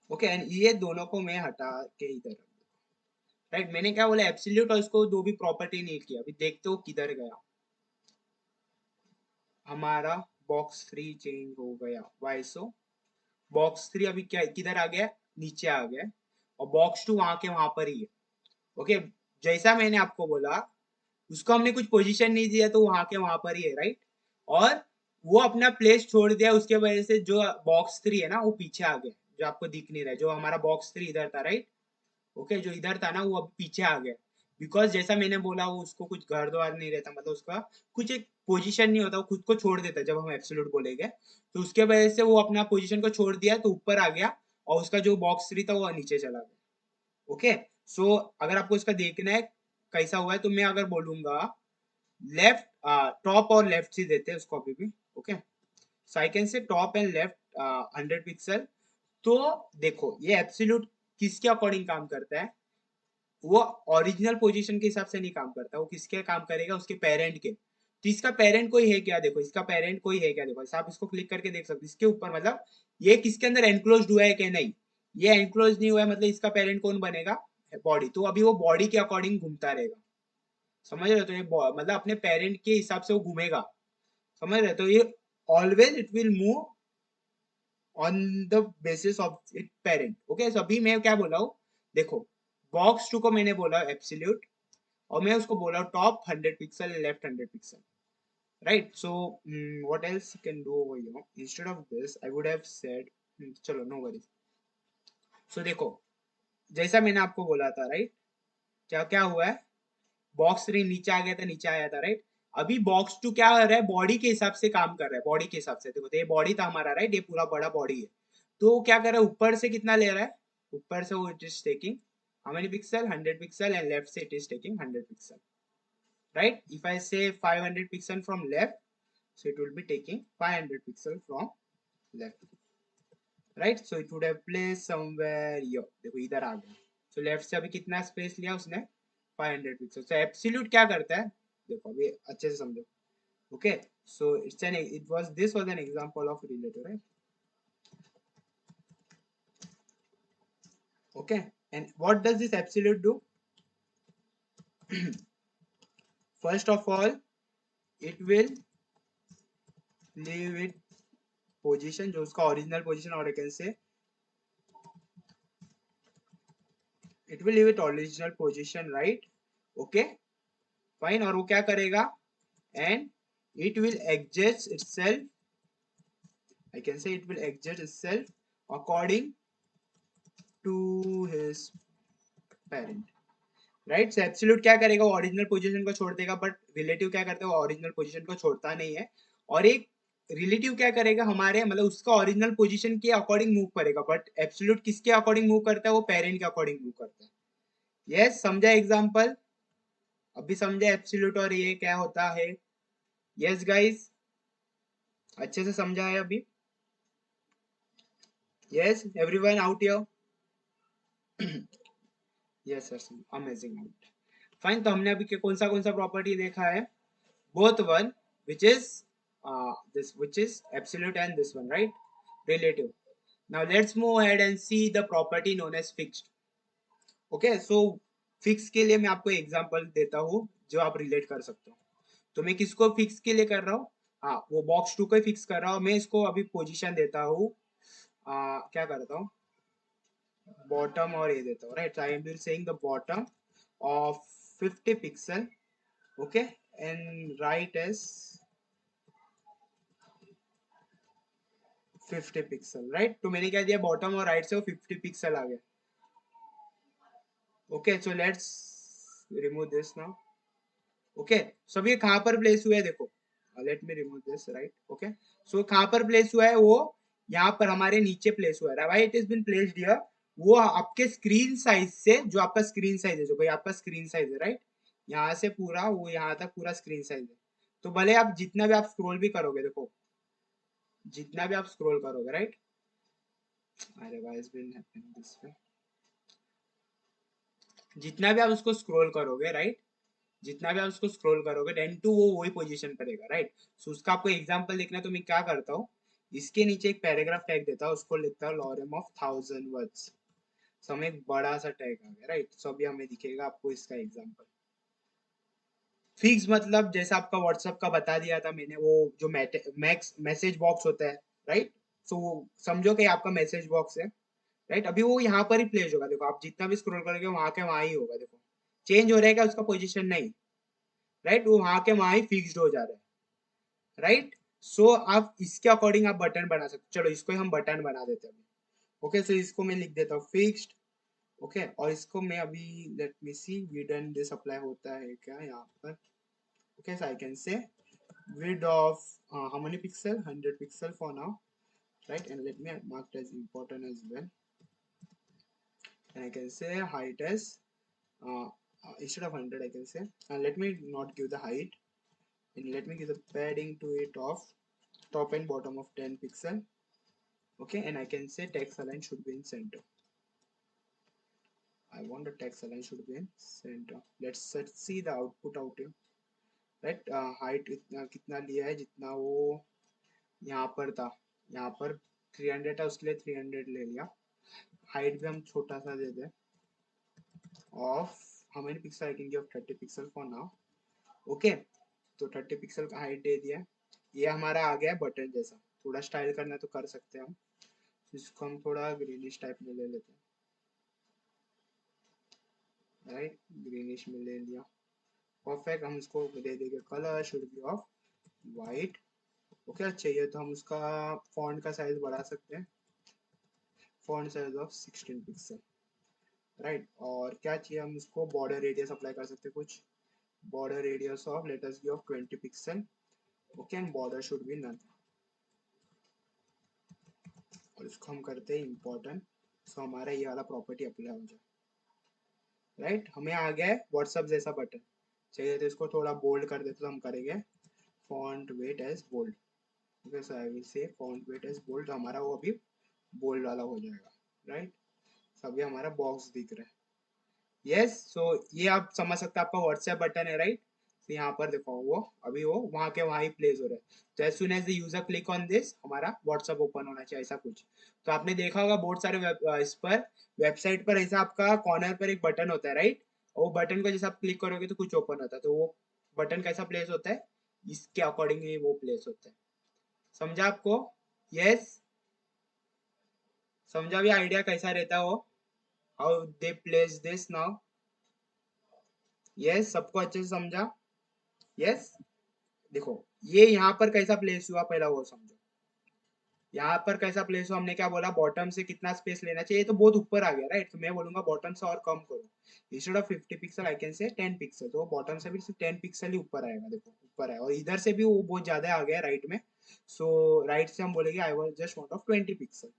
ओके, एंड ये दोनों को मैं हटा के इधर, राइट, मैंने क्या बोला, एब्सोल्यूट और उसको दो भी प्रॉपर्टी नहीं किया। अभी देखते हो किधर गया हमारा, बॉक्स 3 चेंज हो गया, वाई सो, बॉक्स 3 अभी क्या किधर आ गया, नीचे आ गया, और बॉक्स 2 वहां के वहां पर ही है। ओके, जैसा मैंने आपको बोला, उसको हमने कुछ पोजीशन नहीं दिया तो वहां के वहां पर ही है, राइट, और वो अपना प्लेस छोड़ दिया, उसके वजह से जो बॉक्स 3 है ना वो पीछे आ गया, जो आपको दिख नहीं रहा है, जो हमारा बॉक्स 3 इधर था, राइट। ओके, जो इधर था ना वो अब पीछे आ गया, बिकॉज जैसा मैंने बोला वो उसको कुछ घर द्वार नहीं रहता, मतलब उसका कुछ एक पोजीशन नहीं होता, वो खुद को छोड़ देता है जब हम एब्सोल्यूट बोलेंगे, तो उसके वजह से वो अपना पोजीशन को छोड़ दिया तो ऊपर आ गया, और उसका जो बॉक्स 3 था वो नीचे चला गया। ओके, सो अगर आपको इसका देखना है कैसा हुआ है, तो मैं अगर बोलूंगा लेफ्ट, टॉप और लेफ्ट से देते हैं उसको अभी भी। ओके, सो आई कैन से टॉप एंड लेफ्ट 100 पिक्सल। तो देखो ये एब्सोल्यूट किसके अकॉर्डिंग काम करता है, वो ओरिजिनल पोजीशन के हिसाब से नहीं काम करता, वो किसके काम करेगा, उसके पेरेंट के। तो इसका पेरेंट कोई है क्या, देखो इसका पेरेंट कोई है क्या, देखो आप इसको क्लिक करके देख सकते हो इसके ऊपर, मतलब ये किसके अंदर एनक्लोज हुआ है कि नहीं, ये एनक्लोज नहीं हुआ है, मतलब इसका पेरेंट कौन बनेगा, बॉडी। तो अभी वो बॉडी के अकॉर्डिंग घूमता रहेगा, समझ रहे हो, तो ये मतलब अपने पेरेंट के हिसाब से वो घूमेगा, समझ रहे हो, तो ये always it will move on the basis of it parent. Okay, so अभी मैं क्या बोला हूँ, देखो बॉक्स 2 को मैंने बोला एब्सोल्यूट, और मैं उसको बोला top 100 pixel, left 100 pixel, right. So what else you can do over here, instead of this I would have said, चलो नो वरीज। सो देखो जैसा मैंने आपको बोला था, राइट, क्या क्या हुआ है, बॉक्स 3 नीचे आ गया था, नीचे आया था, राइट। अभी बॉक्स 2 क्या कर रहा है, बॉडी के हिसाब से काम कर रहा है, बॉडी के हिसाब से, देखो तो ये बॉडी था हमारा, राइट, ये पूरा बड़ा बॉडी है, तो वो क्या कर रहा है, ऊपर से कितना ले रहा है, ऊपर से वो it is taking how many pixel, 100 pixel, and left से it is taking 100 pixel, right? If I say 500 pixel from left, so it will be taking 500 pixel from left, right? So it would have placed somewhere here, देखो इधर आ गया, so left से अभी कितना space लिया उसने, 500 pixel. so absolute क्या करता है, देखो अभी अच्छे से समझो। okay, so this was an example of relative, right? okay, and what does this absolute do? First of all, it will leave it position, जो उसका original position, और I can say it will leave it original position, right? okay, fine, और वो क्या करेगा, and it will adjust itself, I can say it will adjust itself according to his parent, right? so absolute क्या करेगा, वो original position को छोड़ देगा, बट रिलेटिव क्या करता है, वो ओरिजिनल पोजीशन को छोड़ता नहीं है, और एक रिलेटिव क्या करेगा, हमारे मतलब उसका ओरिजिनल पोजीशन के अकॉर्डिंग मूव करेगा, बट एब्सोल्यूट किसके अकॉर्डिंग मूव करता है, वो पेरेंट के अकॉर्डिंग मूव करता है। यस, समझा एग्जांपल, अभी समझा एब्सोल्यूट और ये क्या होता है। यस गाइस, अच्छे से समझा है अभी। Yes everyone out here. Yes sir, amazing, fine. तो हमने अभी कौन सा प्रॉपर्टी देखा है, both one which is this which is absolute and this one, right, relative. Now let's move ahead and see the property known as fixed. okay, so fix के लिए मैं आपको एग्जांपल देता हूँ जो आप रिलेट कर सकते हो। तो मैं किसको फिक्स के लिए कर रहा हूँ, हाँ वो बॉक्स 2 को फिक्स कर रहा हूँ, मैं इसको अभी पोजीशन देता हूँ, क्या करता हूँ, बॉटम और ये देता हूँ, right. I am saying the bottom of 50 pixel, okay, and right as 50 pixel, right. तो मैंने क्या दिया, बॉटम और राइट से वो 50 पिक्सल आ गया। Okay, so let's remove this now. Okay, so अभी कहाँ पर प्लेस हुआ है, देखो let me remove this, right. Okay, so कहाँ पर प्लेस हुआ है, वो यहाँ पर हमारे नीचे प्लेस हुआ है, right, it is been placed here. वो आपके स्क्रीन साइज से, जो आपका स्क्रीन साइज है, जो भाई आपका स्क्रीन साइज है, राइट, यहाँ से पूरा वो यहाँ तक पूरा स्क्रीन साइज है। तो भले आप जितना भी आप स्क्रॉल भी करोगे, देखो जितना भी आप स्क्रॉल करोगे, राइट, अरे why is been happening this way, जितना भी आप उसको स्क्रॉल करोगे, राइट, जितना भी आप उसको स्क्रॉल करोगे देन टू वो वही पोजीशन पर रहेगा, राइट। सो उसका आपको एग्जांपल देखना है तो मैं क्या करता हूँ, इसके नीचे एक पैराग्राफ टैग देता हूँ, उसको लिखता हूँ लॉरेम ऑफ 1000 वर्ड्स। सो हमें एक बड़ा सा टैग आ गया, राइट। सो अभी हमें दिखेगा आपको इसका एग्जांपल। फिक्स मतलब जैसा आपका व्हाट्सएप का बता दिया था मैंने, वो जो मैक्स मैसेज बॉक्स होता है, राइट। सो समझो कि आपका मैसेज बॉक्स है, राइट। अभी वो यहाँ पर ही प्लेस होगा, देखो आप जितना भी स्क्रॉल करोगे वहां के वहां ही होगा, देखो चेंज हो रहेगा उसका पोजीशन नहीं, राइट। वो वहां के वहां ही फिक्स्ड हो जा रहा है, राइट। सो आप इसके अकॉर्डिंग आप बटन बना सकते हो। चलो इसको ही हम बटन बना देते हैं अभी। ओके, सो इसको मैं लिख देता हूँ फिक्स्ड। ओके, और इसको मैं अभी let me see width and this apply होता है क्या यहाँ पर। Okay, so I can say width of how many pixel, 100 pixel for now, right, and let me mark it as important as well, and I can say height as uh, instead of 100 I can say, let me not give the height, and let me give the padding to it of top and bottom of 10 pixel. Okay, and I can say text align should be in center. I want the text align should be in center. Let's see the output out here, right. Height इतना कितना लिया है, जितना वो यहाँ पर था, यहाँ पर 300 था, उसके लिए 300 ले लिया। हाइट भी हम छोटा सा दे दें of how many pixel, I can give 30 pixel for now. Okay, तो 30 पिक्सल का हाइट दे दिया। ये हमारा आ गया बटन जैसा, थोड़ा स्टाइल करना है तो कर सकते हैं हम। इसको हम थोड़ा ग्रीनिश टाइप में ले लेते हैं, राइट, ग्रीनिश में ले लिया, परफेक्ट। हम इसको दे देंगे colour should be of white. Okay, चाहिए तो हम उसका फॉन्ट का साइज बढ़ा सकते हैं, font size of 16 pixel, right. और क्या चाहिए, हम इसको बॉर्डर रेडियस अप्लाई कर सकते हैं कुछ, border radius of let us give 20 pixel. Okay, and border should be none, और इसको हम करते हैं important, सो हमारा ये वाला प्रॉपर्टी अप्लाई हो जाए, राइट। हमें आ गया है व्हाट्सएप जैसा बटन। चाहिए तो इसको थोड़ा बोल्ड कर देते तो हम करेंगे font weight as bold. Okay, so I will say font weight as bold, हमारा वो अभी बोल्ड वाला हो जाएगा, राइट। सभी हमारा बॉक्स दिख रहा है, यस। सो ये आप समझ सकते हैं आपका व्हाट्सएप बटन है, राइट। तो यहाँ पर देखो वो अभी वो वहां के वहां ही प्लेस हो रहा है। तो as soon as the user click on this हमारा व्हाट्सएप ओपन होना चाहिए, ऐसा कुछ। तो आपने देखा होगा बहुत सारे इस पर वेबसाइट पर ऐसा आपका कॉर्नर पर एक बटन होता है, राइट। वो बटन को जैसे आप क्लिक करोगे तो कुछ ओपन होता है, तो वो बटन कैसा प्लेस होता है, इसके अकॉर्डिंग ही वो प्लेस होता है। समझा आपको? यस, समझा भी आइडिया कैसा रहता है वो, how they place this now. Yes, सबको अच्छे से समझा? यस, देखो ये यहाँ पर कैसा प्लेस हुआ पहला वो समझो। यहाँ पर कैसा प्लेस हुआ, हमने क्या बोला, बॉटम से कितना स्पेस लेना चाहिए, तो बहुत ऊपर आ गया, राइट। तो मैं बोलूंगा बॉटम से और कम करो, instead of 50 pixel I can say 10 pixel, तो बॉटम से भी सिर्फ 10 पिक्सल ही ऊपर आएगा, देखो ऊपर है। और इधर से भी वो बहुत ज्यादा आ गया राइट में, सो राइट से हम बोलेंगे I was just want of 20 pixel,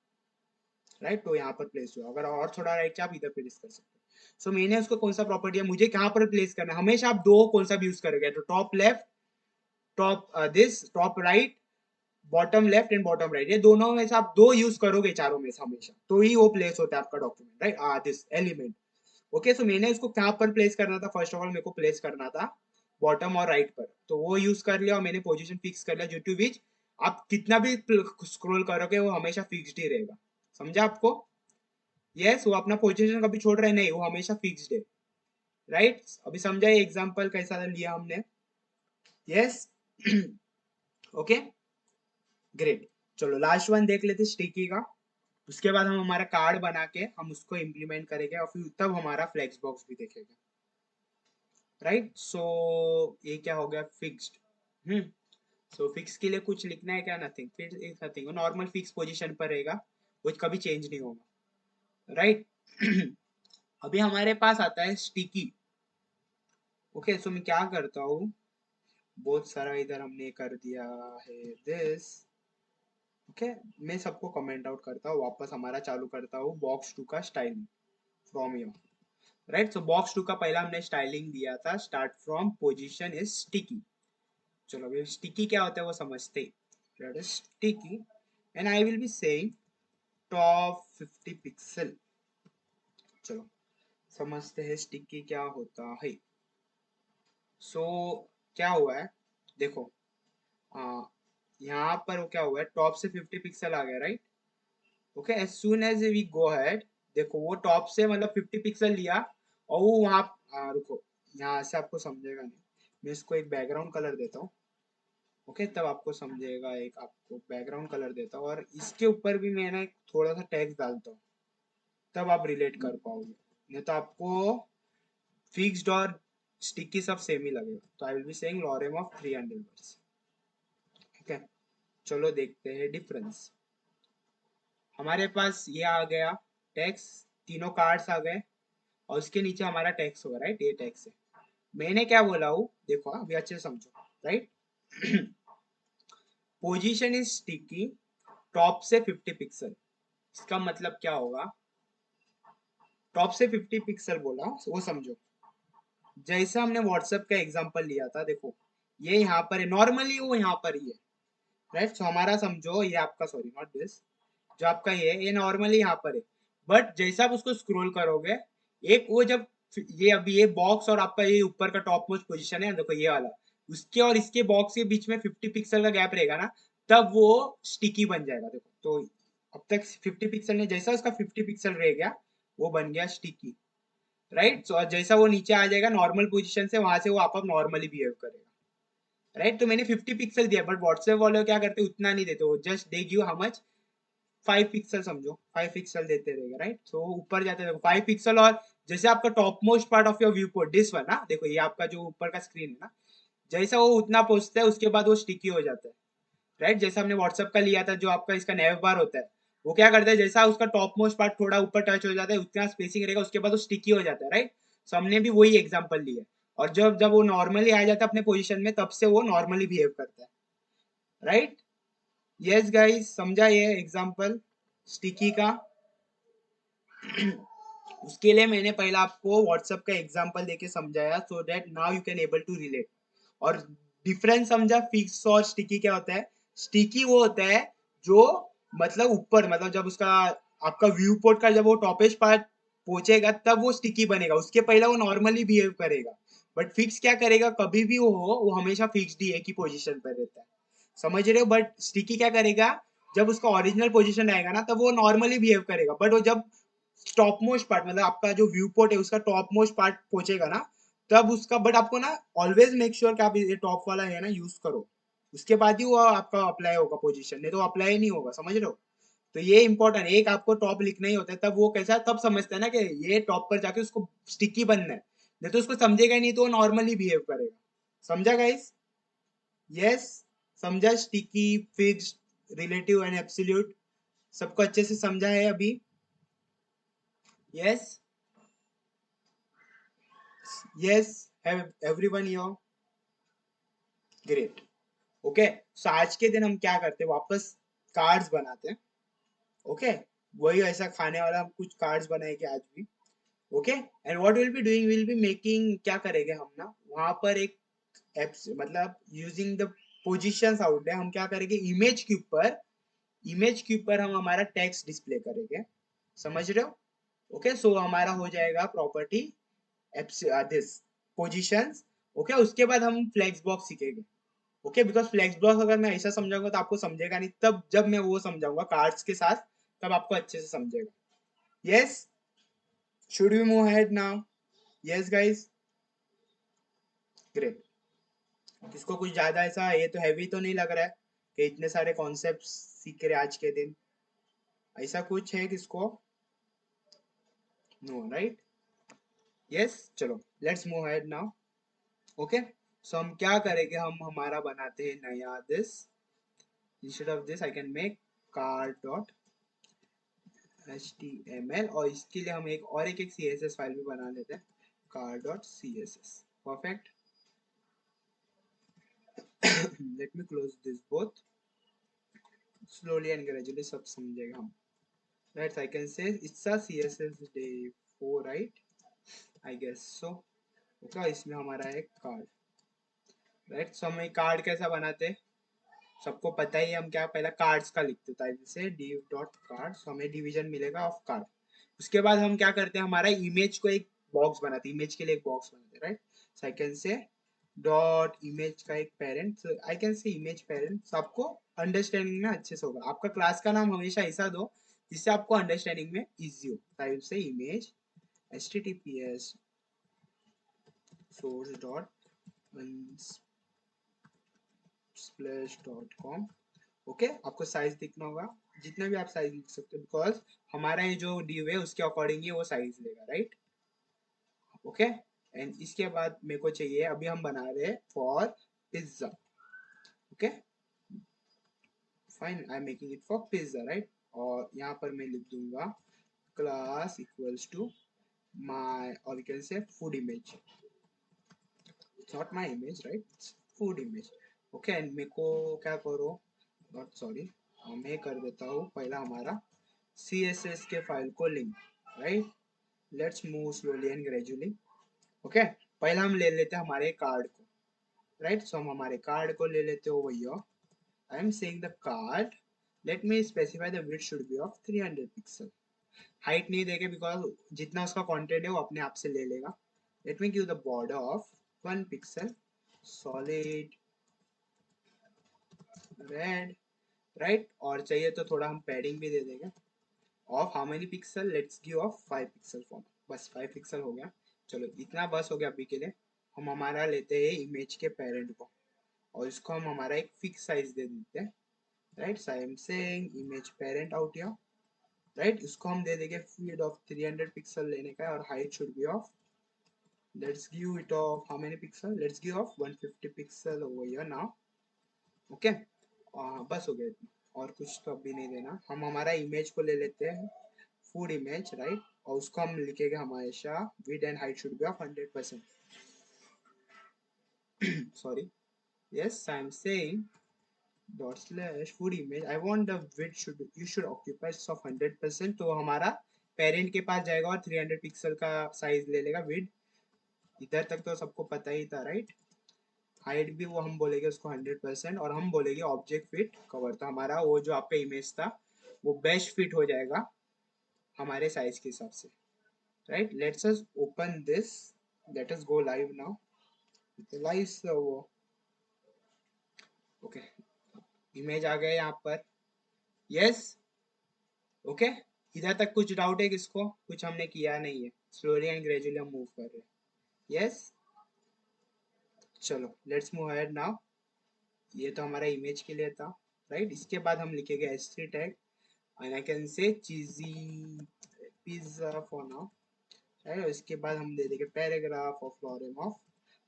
right. तो यहाँ पर प्लेस हुआ, अगर और थोड़ा राइट आप इधर प्लेस कर सकते हो। सो मैंने उसको कौन सा प्रॉपर्टी है, मुझे कहाँ पर प्लेस करना है, हमेशा आप दो कौन सा भी यूज करोगे, तो top left, top this top right, bottom left and bottom right, ये दोनों में से आप दो यूज करोगे चारों में से हमेशा, तो ही वो प्लेस होता है आपका document, right, this element. Okay, so मैंने उसको कहाँ पर प्लेस करना था, फर्स्ट ऑफ ऑल मेरे को प्लेस करना था बॉटम और राइट पर, तो वो यूज कर लिया और मैंने पोजीशन फिक्स कर लिया, ड्यू टू विच आप कितना भी स्क्रॉल करोगे वो हमेशा फिक्स्ड ही रहेगा। समझा आपको? यस, वो अपना पोजीशन कभी छोड़ रहे नहीं, वो हमेशा फिक्स्ड है, राइट। अभी समझा ये एग्जांपल कैसा लिया हमने? Yes, okay, great. चलो लास्ट वन देख लेते स्टिकी का, उसके बाद हम हमारा कार्ड बना के हम उसको इम्प्लीमेंट करेंगे और फिर तब हमारा फ्लेक्स बॉक्स भी देखेंगे, राइट। सो ये क्या हो गया, फिक्स्ड। हम्म, सो फिक्स के लिए कुछ लिखना है क्या? नथिंग, फिर नथिंग, नॉर्मल फिक्स पोजीशन पर रहेगा, वो कभी चेंज नहीं होगा, राइट। अभी हमारे पास आता है स्टिकी। ओके, सो मैं क्या करता हूँ, बहुत सारा इधर हमने कर दिया है दिस। ओके, मैं सबको कमेंट आउट करता हूँ, वापस हमारा चालू करता हूँ बॉक्स 2 का styling from your, right. So box 2 का पहला हमने स्टाइलिंग दिया था, start from position is sticky. चलो अभी स्टिकी क्या होता है वो समझते हैं, sticky, and I will be saying top 50 pixel. चलो समझते हैं स्टिकी क्या होता है। सो क्या हुआ है, देखो, यहाँ पर वो क्या हुआ है, टॉप से 50 पिक्सल आ गया, right. Okay, as soon as we go ahead, देखो वो टॉप से मतलब 50 पिक्सल लिया, और वो वहाँ, रुको, यहाँ से आपको समझेगा नहीं, मैं इसको एक बैकग्राउंड कलर देता हूँ। ओके, तब आपको समझेगा, एक आपको बैकग्राउंड कलर देता हूँ और इसके ऊपर भी मैं ना एक थोड़ा सा टेक्स्ट डालता हूँ, तब आप रिलेट कर पाओगे, नहीं तो आपको फिक्स्ड और स्टिकी सब सेम ही लगेगा। तो आई will be saying lorem of 300 words. ठीक है, चलो देखते हैं डिफरेंस। हमारे पास ये आ गया टेक्स्ट, तीनों कार्ड्स आ गए, और उसके नीचे हमारा टेक्स्ट होगा, राइट, ये टेक्स्ट है। मैंने क्या बोला हूँ, देखो अभी अच्छे से समझो, right. Position is sticky, top से 50 पिक्सल, इसका मतलब क्या होगा, टॉप से 50 पिक्सल बोला वो समझो। जैसा हमने व्हाट्सएप का एग्जांपल लिया था, देखो ये यहाँ पर है, नॉर्मली वो यहाँ पर ही है, राइट। सो हमारा समझो, ये आपका, सॉरी नॉट दिस, जो आपका ये नॉर्मली यहाँ पर है, बट जैसा आप उसको स्क्रॉल करोगे, एक वो जब, ये अभी ये बॉक्स और आपका ये ऊपर का टॉप मोस्ट पोजीशन है, देखो ये वाला, उसके और इसके बॉक्स के बीच में 50 पिक्सल का गैप रहेगा ना, तब वो स्टिकी बन जाएगा, देखो। तो अब तक 50 पिक्सल ने, जैसा उसका 50 पिक्सल रह गया, वो बन गया स्टिकी, राइट। सो जैसा वो नीचे आ जाएगा नॉर्मल पोजीशन से, वहां से वो आप नॉर्मली बिहेव करेगा, राइट। तो मैंने 50 पिक्सल दिया, बट व्हाट्सएप वाले क्या करते हैं, उतना नहीं देते, वो just they give how much, 5 pixel, समझो 5 पिक्सल देते रहेगा, राइट। सो ऊपर जाते देखो 5 पिक्सल, और जैसे आपका top most part of your view port, this one ना, देखो ये आपका जो ऊपर का स्क्रीन है ना, जैसा वो उतना पहुंचता है उसके बाद वो स्टिकी हो जाता है, राइट। जैसा हमने व्हाट्सएप का लिया था, जो आपका इसका नेव बार होता है, वो क्या करता है, जैसा उसका टॉप मोस्ट पार्ट थोड़ा ऊपर टच हो जाता है, उतना स्पेसिंग रहेगा, उसके बाद वो स्टिकी हो जाता है, राइट। सो हमने भी वही एग्जांपल लिया, और जब जब वो नॉर्मली आ जाता है अपने पोजीशन में, तब से वो नॉर्मली बिहेव करता है, राइट। यस गाइस, समझा ये एग्जांपल स्टिकी का। उसके लिए मैंने पहला आपको व्हाट्सएप का एग्जांपल देके समझाया, so that now you can able to relate. और डिफरेंस समझा, फिक्स और स्टिकी क्या होता है। स्टिकी वो होता है जो, मतलब ऊपर, मतलब जब उसका आपका व्यू पोर्ट का जब वो टॉपेस्ट पार्ट पहुंचेगा, तब वो स्टिकी बनेगा, उसके पहले वो नॉर्मली बिहेव करेगा। बट फिक्स क्या करेगा, कभी भी वो हमेशा फिक्स्ड ही एक ही पोजीशन पर रहता है, समझ रहे हो। बट स्टिकी क्या करेगा, जब उसका ओरिजिनल पोजीशन आएगा ना, तब वो नॉर्मली बिहेव करेगा, बट वो जब टॉप मोस्ट पार्ट, मतलब आपका जो व्यू पोर्ट है उसका टॉप मोस्ट पार्ट पहुंचेगा ना, तब उसका, बट आपको ना ऑलवेज मेक श्योर कि आप ये टॉप वाला है ना यूज करो, उसके बाद ही वो आपका अप्लाई होगा पोजीशन, नहीं तो अप्लाई नहीं होगा, समझ रहे हो। तो ये इंपॉर्टेंट, एक आपको टॉप लिखना ही होता है, तब वो कैसा, तब समझता है ना कि ये टॉप पर जाके उसको स्टिकी बनना है, नहीं तो उसको समझेगा ही नहीं, तो वो नॉर्मली बिहेव करेगा। समझा गाइस? यस, समझा sticky, fixed, relative and absolute, सबको अच्छे से समझा है अभी? Yes, yes, have everyone your, great. Okay, so आज के दिन हम क्या करते हैं, वापस कार्ड्स बनाते हैं। ओके, वही ऐसा खाने वाला हम कुछ कार्ड्स बनाएंगे आज भी। Okay, and what will be doing, will be making, क्या करेंगे हम ना, वहां पर एक एप्स, मतलब using the positions out there, हम क्या करेंगे, इमेज के ऊपर हम हमारा टेक्स्ट डिस्प्ले करेंगे, समझ रहे हो। ओके, सो हमारा हो जाएगा प्रॉपर्टी दिस पोजीशंस। ओके, उसके बाद हम फ्लेक्स बॉक्स सीखेंगे। ओके, बिकॉज फ्लेक्स ब्लॉक अगर मैं ऐसा समझाऊंगा तो आपको समझेगा नहीं, तब जब मैं वो समझाऊंगा कार्ड्स के साथ, तब आपको अच्छे से समझेगा। Yes, should we move ahead now? Yes guys, great. किसको कुछ ज्यादा ऐसा ये तो हैवी तो नहीं लग रहा है कि इतने सारे कॉन्सेप्ट सीख रहे आज के दिन, ऐसा कुछ है किसको? No, right. यस, चलो let's move ahead now. Okay, so हम क्या करेंगे, हम हमारा बनाते हैं नया this, instead of this I can make card dot HTML, और इसके लिए हम एक CSS फाइल भी बना लेते हैं, car.css, perfect. Let me close this both, slowly and gradually सब समझेगा हम, right. I can say it's a CSS day 4, right, I guess so. okay, इसमें हमारा एक कार्ड, राइट। सो हम एक कार्ड कैसा बनाते हैं, सबको पता ही है, हम क्या पहला कार्ड्स का लिखते हैं, जैसे div डॉट कार्ड, हमें डिवीजन मिलेगा ऑफ कार्ड। उसके बाद हम क्या करते हैं, हमारा इमेज को एक बॉक्स बनाते, इमेज के लिए एक बॉक्स बनाते, राइट? सो आई कैन से डॉट इमेज का एक पेरेंट, आई कैन से इमेज पेरेंट। आपको अंडरस्टैंडिंग में अच्छे से होगा। आपका क्लास का नाम हमेशा ऐसा दो जिससे आपको अंडरस्टैंडिंग में इजी हो। टाइप से इमेज https source.unsplash.com। ओके, आपको साइज दिखना होगा, जितना भी आप साइज लिख सकते हो, बिकॉज हमारा ये जो ड्यू है उसके अकॉर्डिंग ही वो साइज लेगा, राइट? ओके, एंड इसके बाद मेरे को चाहिए, अभी हम बना रहे हैं for pizza. Okay fine, I am making it for pizza, right? और यहाँ पर मैं लिख दूंगा क्लास इक्वल्स टू माय, और we can say food image, it's not my image, right? It's food image. Okay, and मेरे को क्या करो, नॉट सॉरी, मैं कर देता हूँ पहला हमारा CSS के फाइल को link, right? Let's move slowly and gradually. Okay, पहला हम ले लेते हैं हमारे कार्ड को, राइट? सो हम हमारे कार्ड को ले लेते हो भैया। आई am saying the card, let me specify the width should be of 300 pixel. Height नहीं देंगे बिकॉज जितना उसका कंटेंट है वो अपने आप से ले लेगा। Let me give the border of 1 pixel, solid red, right? और चाहिए तो थोड़ा हम पैडिंग भी दे देंगे। Of how many pixel, let's give of 5 pixel for, बस 5 पिक्सल हो गया। चलो इतना बस हो गया अभी के लिए। हम हमारा लेते हैं इमेज के पेरेंट को, और इसको हम हमारा एक फिक्स साइज दे देते हैं, right? So I am saying image parent out here, right? इसको हम दे देंगे फीड ऑफ 300 पिक्सल लेने का, और height should be of, let's give it of how many pixel, let's give of 150 pixel over here now. Okay, बस हो गया इतना, और कुछ तो अभी नहीं देना। हम हमारा इमेज को ले लेते हैं फूड इमेज, राइट? और उसको हम लिखेंगे हमेशा width and height should be of 100%। sorry, yes, I am saying dot slash food image, I want the width should, you should occupy of 100%। तो हमारा पेरेंट के पास जाएगा और 300 पिक्सल का साइज ले लेगा विड्थ। इधर तक तो सबको पता ही था, राइट? हाइट भी वो हम बोलेंगे उसको 100%, और हम बोलेंगे ऑब्जेक्ट फिट कवर, तो हमारा वो जो आपका इमेज था वो बेस्ट फिट हो जाएगा हमारे साइज के हिसाब से, right? Let's us open this, let us go live now, live वो। ओके, इमेज आ गया यहाँ पर, यस। ओके, इधर तक कुछ डाउट है किसको? कुछ हमने किया नहीं है, स्लोली एंड ग्रेजुअली हम मूव कर रहे हैं, यस। चलो लेट्स मूव अहेड नाउ। ये तो हमारा इमेज के लिए था, राइट? इसके बाद हम लिखेंगे h3 tag, and I can say cheesy pizza for now, right? और इसके बाद हम दे देंगे पैराग्राफ ऑफ लॉरेम ऑफ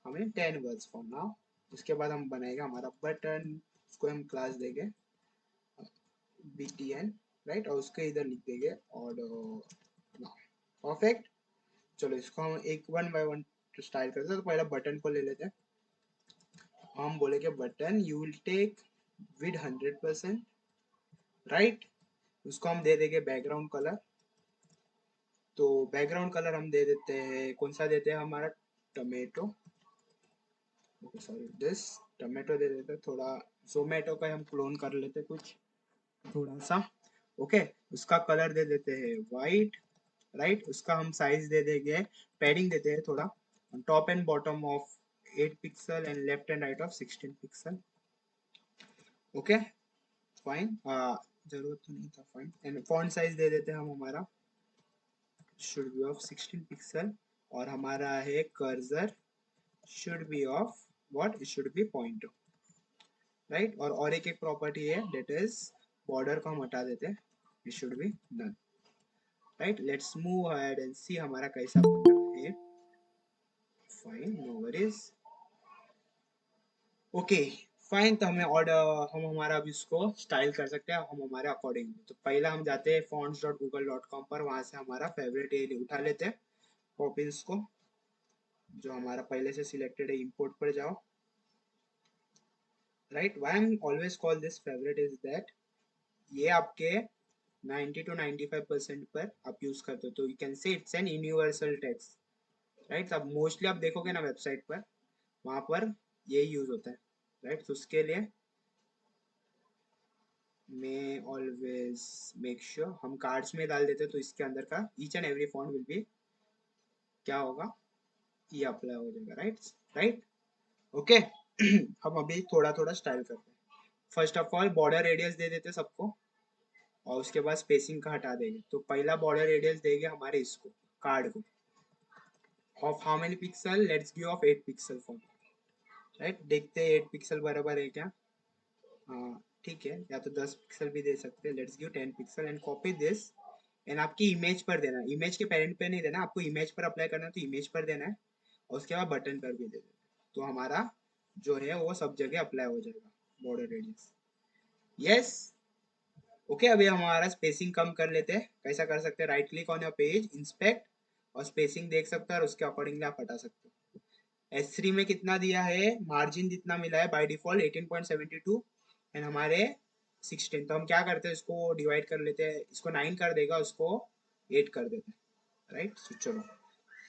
हमें 10 वर्ड्स फॉर नाउ। उसके बाद हम बनाएगा हमारा बटन, उसको हम क्लास देंगे btn, राइट? और उसके इधर लिख देंगे ऑर्डर नाउ, परफेक्ट। चलो इसको हम एक वन बाय वन स्टाइल करते हैं। तो पहला बटन को ले लेते हैं, हम बोलेंगे button you will take with 100%, right? उसको हम दे देंगे बैकग्राउंड कलर, तो बैकग्राउंड कलर हम दे देते हैं, कौन सा देते हैं हमारा, टमेटो, सॉरी दिस टमेटो दे देते हैं। थोड़ा जोमेटो का हम क्लोन कर लेते कुछ थोड़ा सा। ओके, उसका कलर दे देते हैं वाइट, राइट? उसका हम साइज दे देंगे, पैडिंग देते हैं थोड़ा, top and bottom of 8 pixel and left and right of 16 pixel. Okay fine, जरूरत तो नहीं था, फाइन। एंड फॉन्ट साइज दे देते हैं हम हमारा शुड बी ऑफ 16 पिक्सल, और हमारा है cursor should be of what, it should B pointer, right? और एक एक प्रॉपर्टी है दैट इज बॉर्डर को हम हटा देते हैं, it should be none, right? Let's move ahead and see हमारा कैसा बन रहा है। Fine, no worries. Okay fine, तो हमें ऑर्डर, हम हमारा अब इसको स्टाइल कर सकते हैं हम हमारे अकॉर्डिंग। तो पहला हम जाते हैं fonts.google.com पर, वहां से हमारा फेवरेट ये उठा लेते हैं पॉपिंस को, जो हमारा पहले से सिलेक्टेड है। इंपोर्ट पर जाओ, right? Why I always call this favourite is that ये आपके 90 to 95% पर आप यूज करते हो, तो you can say it's an universal text, right? अब मोस्टली आप देखोगे ना वेबसाइट पर, वहां पर ये यूज होता है, राइट? तो उसके लिए मैं ऑलवेज मेक श्योर हम कार्ड्स में डाल देते, तो इसके अंदर का each and every font will be क्या होगा, ये अप्लाई हो जाएगा, राइट राइट। ओके हम अभी थोड़ा थोड़ा स्टाइल करते हैं। First of all border radius दे देते सबको, और उसके बाद स्पेसिंग का हटा देंगे। तो पहला बॉर्डर रेडियस देंगे हमारे इसको, कार्ड को, of how many pixel, let's give of 8 pixel for, right. देखते हैं 8 पिक्सल बराबर है क्या। हाँ ठीक है, या तो 10 पिक्सल भी दे सकते हैं। Let's give 10 pixel and copy this, and आपकी इमेज पर देना है, इमेज के पेरेंट पे नहीं देना, आपको इमेज पर अप्लाई करना है तो इमेज पर देना है, और उसके बाद बटन पर भी दे देना है। तो हमारा जो है वो सब जगह अप्लाई हो जाएगा बॉर्डर रेडियस। Yes okay. अभी हमारा स्पेसिंग कम कर लेते हैं। कैसा कर सकते हैं, right click on your page, inspect, और स्पेसिंग देख सकते हैं, और उसके अकॉर्डिंगली आप हटा सकते हो। S3 में कितना दिया है, मार्जिन जितना मिला है बाय डिफॉल्ट 18.72, एंड हमारे 16। तो हम क्या करते हैं, इसको डिवाइड कर लेते हैं, इसको 9 कर देगा, उसको 8 कर देते हैं, राइट। तो चलो,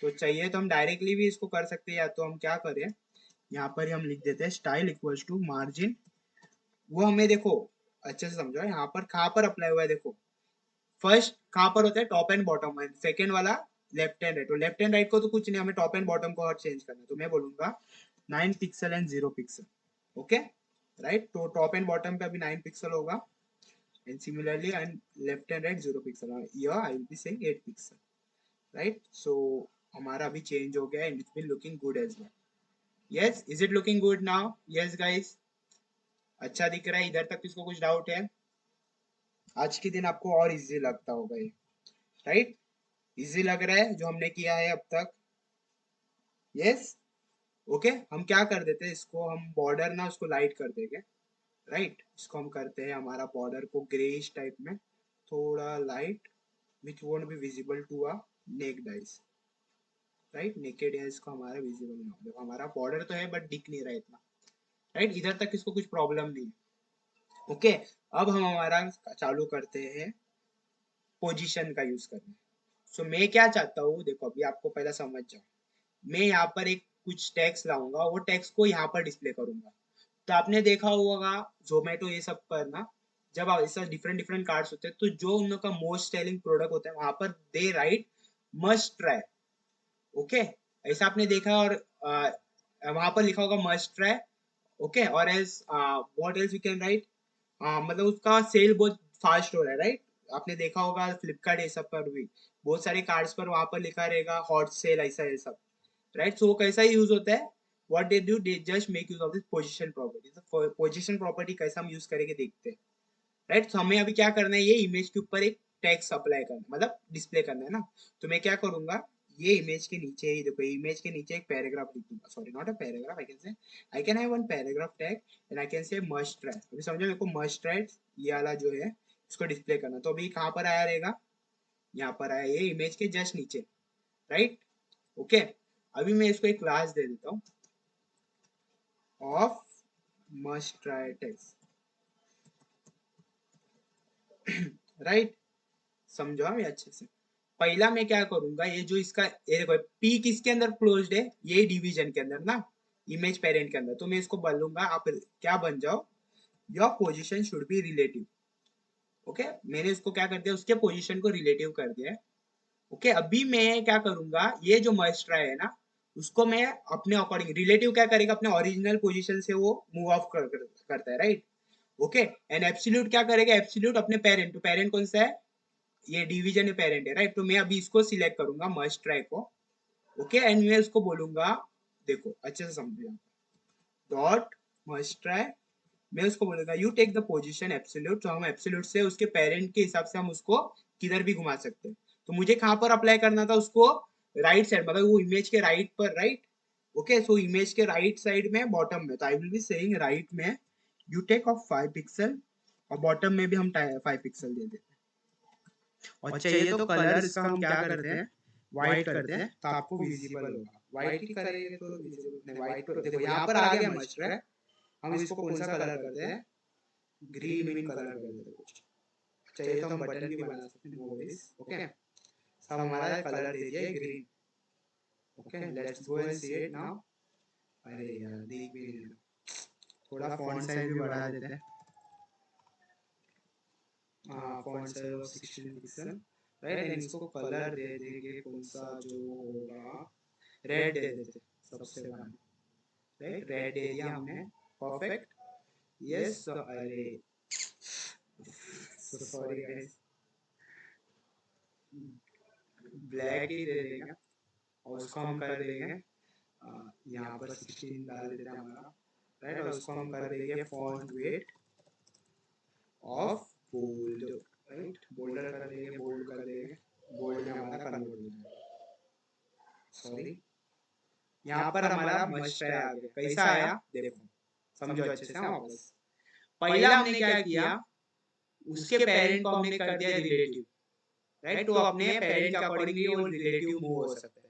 तो चाहिए तो हम डायरेक्टली भी इसको कर सकते हैं, या तो हम क्या करें, यहाँ पर ही हम लिख देते हैं स्टाइल इक्वल्स टू मार्जिन। वो हमें देखो अच्छे से समझो, यहाँ पर कहाँ पर अप्लाई हुआ है, देखो फर्स्ट कहाँ पर होता है, top and bottom, and second वाला लेफ्ट एंड राइट। तो लेफ्ट एंड राइट को तो कुछ नहीं, हमें टॉप एंड बॉटम को और चेंज करना है। तो मैं बोलूंगा 9 pixel and 0 pixel, okay right. तो टॉप एंड बॉटम पे अभी 9 पिक्सल होगा, and similarly and left and right 0 pixel, here I will be saying 8 pixel, right. So हमारा अभी चेंज हो गया, and it's been looking good as well. Yes, is it looking good now, yes guys, अच्छा दिख रहा है। इधर तक किसको कुछ डाउट है, आज के दिन आपको और इजी लगता होगा ये, राइट। इजी लग रहा है जो हमने किया है अब तक, यस ओके। हम क्या कर देते हैं, इसको हम बॉर्डर ना उसको लाइट कर देंगे, राइट। इसको हम करते हैं हमारा बॉर्डर को ग्रेइश टाइप में, थोड़ा light, which won't be visible to a naked eyes, right. Naked eyes को हमारा विजिबल ना हो, देखो हमारा बॉर्डर तो है बट दिख नहीं रहा है इतना, राइट। इधर तक इसको कुछ प्रॉब्लम नहीं है, ओके। अब हम हमारा चालू करते हैं पोजीशन का यूज करना। सो मैं क्या चाहता हूँ, देखो अभी आपको पहला समझ जाओ, मैं यहाँ पर एक कुछ टैक्स लाऊंगा, वो टैक्स को यहाँ पर डिस्प्ले करूंगा। तो आपने देखा होगा जोमेटो ये सब पर ना, जब ऐसा डिफरेंट डिफरेंट कार्ड्स होते हैं, तो जो उन लोग का मोस्ट सेलिंग प्रोडक्ट होता है वहां पर they write must try, okay. ऐसा आपने देखा, और वहां पर लिखा होगा मस्ट ट्राई, ओके। और as what else you can write, मतलब उसका सेल बहुत फास्ट हो रहा है, राइट। आपने देखा होगा फ्लिपकार्ट ये सब पर भी बहुत सारे कार्ड्स पर वहां पर लिखा रहेगा हॉट सेल, ऐसा ये सब, राइट। सो वो कैसा यूज होता है, what they do, they just make use of this position property. Position property कैसा हम यूज करेंगे देखते हैं, राइट। तो हमें अभी क्या करना है, ये इमेज के ऊपर एक टेक्स्ट अप्लाई करना, मतलब डिस्प्ले करना है ना। तो मैं क्या करूंगा, ये इमेज के नीचे ही देखो, इमेज के नीचे एक पैराग्राफ लिख दूंगा, sorry not a paragraph, I can से, I can have one paragraph tag, and I can से मस्ट ट्राई। अभी समझो मेरे को मस्ट ट्राई ये वाला जो है इसको डिस्प्ले करना। तो अभी कहाँ पर आया रहेगा, यहाँ पर आया, ये इमेज के जस्ट नीचे, राइट ओके। अभी मैं इसको एक क्लास दे देता हूँ of must try text, right. समझो हम ये अच्छे से। पहला मैं क्या करूंगा, ये जो इसका, ये देखो पी किसके अंदर क्लोज्ड है, ये डिवीजन के अंदर ना, इमेज पेरेंट के अंदर। तो मैं इसको बोलूंगा आप क्या बन जाओ, your position should be relative, okay. मैंने इसको क्या कर दिया, उसके पोजीशन को रिलेटिव कर दिया है, ओके। अभी मैं क्या करूंगा, ये जो मस्ट है ना, उसको मैं अपने अकॉर्डिंग, रिलेटिव क्या करेगा, अपने ओरिजिनल पोजीशन से वो मूव ऑफ करता है, राइट ओके। एंड एब्सोल्यूट क्या करेगा, एब्सोल्यूट अपने पेरेंट, तो पेरेंट कौन सा है, ये डिवीजन है पेरेंट है, राइट। तो मैं अभी इसको सिलेक्ट करूंगा मस्ट ट्राई को, ओके। एंड मैं उसको बोलूंगा, देखो अच्छे से समझिए, डॉट मस्ट ट्राई, मैं उसको बोलूंगा you take the position absolute. तो हम एब्सोल्यूट से उसके पेरेंट के हिसाब से हम उसको किधर भी घुमा सकते हैं। तो मुझे कहाँ पर अप्लाई करना था उसको, राइट साइड, मतलब वो इमेज के राइट पर, राइट ओके। सो इमेज के राइट साइड में बॉटम में, तो आई विल बी सेइंग राइट में यू टेक ऑफ 5 पिक्सल, और बॉटम में भी हम 5 पिक्सल दे देते हैं। और चाहिए तो कलर इसका हम क्या करते हैं, व्हाइट करते हैं, तो आपको विजिबल होगा। व्हाइट ही करेंगे तो विजिबल नहीं, व्हाइट तो देखो यहाँ पर आ गया मस्ट है। हम इसको कौन सा कलर करते हैं, ग्रीन विन कलर कर देते हैं कुछ। चाहिए तो हम बटन भी बना सकते हैं, नो वरीज, ओके। सब हमारा कलर दे दिया green, okay. Let's go and see it now. अरे यार देख भी नहीं, थोड़ा फॉन्ट साइज भी बढ़ा देते हैं, font size of 16 pixel, right. And इसको कलर दे देंगे कौन सा जो होगा, रेड दे देते सबसे पहले, राइट। रेड दे दिया हमने, परफेक्ट। यस, अरे सॉरी गाइस, ब्लैक ही दे देंगे और उसको हम कर देंगे यहाँ पर 16 डाल देते हैं हमारा, राइट। और उसको हम कर देंगे font weight of bold, right. Bolder कर देंगे, बोल्ड कर देंगे, बोल्ड में हमारा कन्वर्ट हो जाएगा। सॉरी, यहाँ पर हमारा मस्ट ट्राई आ गया। कैसा आया देखो, समझो अच्छे से। वापस पहला हमने क्या किया, उसके पेरेंट को हमने कर दिया रिलेटिव, राइट। तो अपने पेरेंट के अकॉर्डिंगली वो रिलेटिव मूव हो सकता है।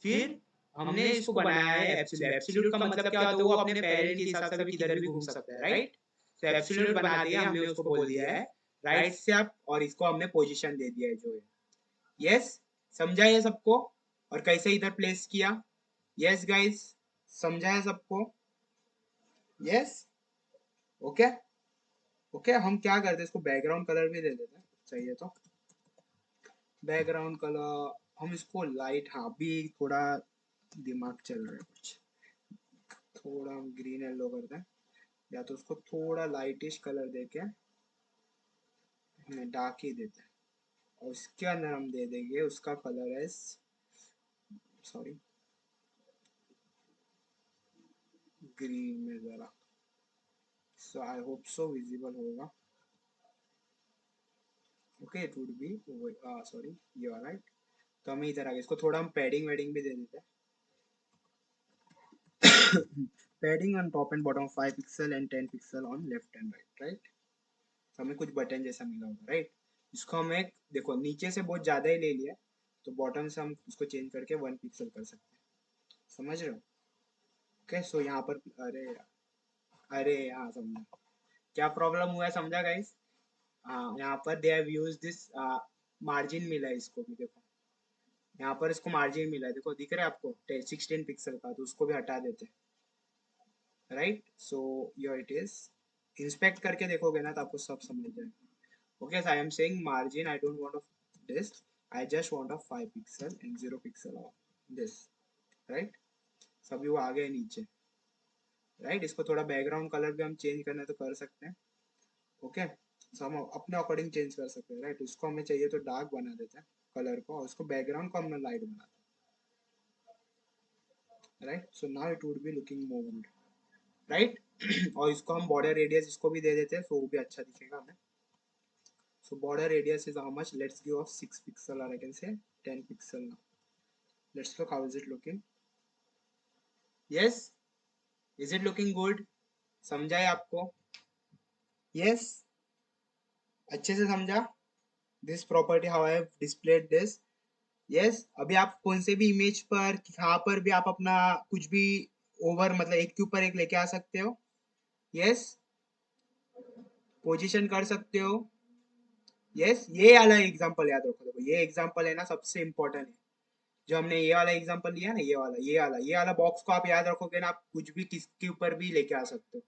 फिर हमने इसको बनाया है एब्सोल्यूट। एब्सोल्यूट का मतलब क्या होता है, वो अपने पेरेंट के हिसाब से भी किधर भी घूम सकता है, राइट। तो एब्सोल्यूट बना दिया हमने, उसको बोल दिया है राइट से अप, और इसको हमने पोजीशन दे दिया है जो है। यस, समझा ये सबको, और कैसे इधर प्लेस किया। यस गाइस, समझा है सबको। Yes, okay okay. हम क्या करते हैं, इसको बैकग्राउंड कलर भी दे देते हैं चाहिए तो। बैकग्राउंड कलर हम इसको लाइट, हाँ अभी थोड़ा दिमाग चल रहा है कुछ, थोड़ा हम ग्रीन येलो करते हैं, या तो उसको थोड़ा लाइटिश कलर देके डार्क ही देते हैं। और उसके अंदर हम दे देंगे, उसका कलर है, सॉरी, ग्रीन में जरा, so I hope so visible होगा। Okay, it would be, sorry, you are right. तो हमें इधर आ गया, इसको थोड़ा हम पैडिंग वेडिंग भी दे देते हैं। Padding on top and bottom 5 pixel and 10 pixel on left and right, right. तो हमें कुछ बटन जैसा मिला होगा, राइट। इसको हम एक देखो नीचे से बहुत ज्यादा ही ले लिया, तो बॉटम से हम उसको चेंज करके 1 पिक्सल कर सकते हैं, समझ रहे हो। ओके, सो यहाँ पर, अरे अरे हाँ समझा, क्या प्रॉब्लम हुआ है समझा गाइस। हाँ, यहाँ पर they have used this margin मिला है इसको भी, देखो यहाँ पर इसको मार्जिन मिला है, देखो दिख रहा है आपको 16 पिक्सल का, तो उसको भी हटा देते हैं, right. So your it is, inspect करके देखोगे ना तो आपको सब समझ जाएगा। Okay, I am saying margin, I don't want this, I just want 5 pixel and 0 pixel of this, right. सभी वो आ गए नीचे, राइट। इसको थोड़ा बैकग्राउंड कलर भी हम चेंज करना है तो कर सकते हैं। ओके, सो हम अपने अकॉर्डिंग चेंज कर सकते हैं, राइट। उसको हमें चाहिए तो डार्क बना देते हैं कलर को, और उसको बैकग्राउंड को हमने लाइट बनाते हैं, right. So now it would be looking more good, right. और इसको हम बॉर्डर रेडियस इसको भी दे देते हैं, सो वो भी अच्छा दिखेगा हमें। So border radius is how much, let's give off 6 pixel, और I can say 10 pixel now. Let's look how is it looking. Yes, is it looking good? समझा है आपको? Yes, अच्छे से समझा। This property how I have displayed this. Yes, अभी आप कौन से भी इमेज पर, यहाँ पर भी आप अपना कुछ भी ओवर मतलब एक के ऊपर एक लेके आ सकते हो। Yes, पोजीशन कर सकते हो। Yes, ये वाला एग्जांपल याद रखो, देखो ये एग्जांपल है ना सबसे इम्पोर्टेंट है, जो हमने ये वाला एग्जांपल लिया ना, ये वाला बॉक्स को आप याद रखोगे ना, आप कुछ भी किसके ऊपर भी लेके आ सकते हो,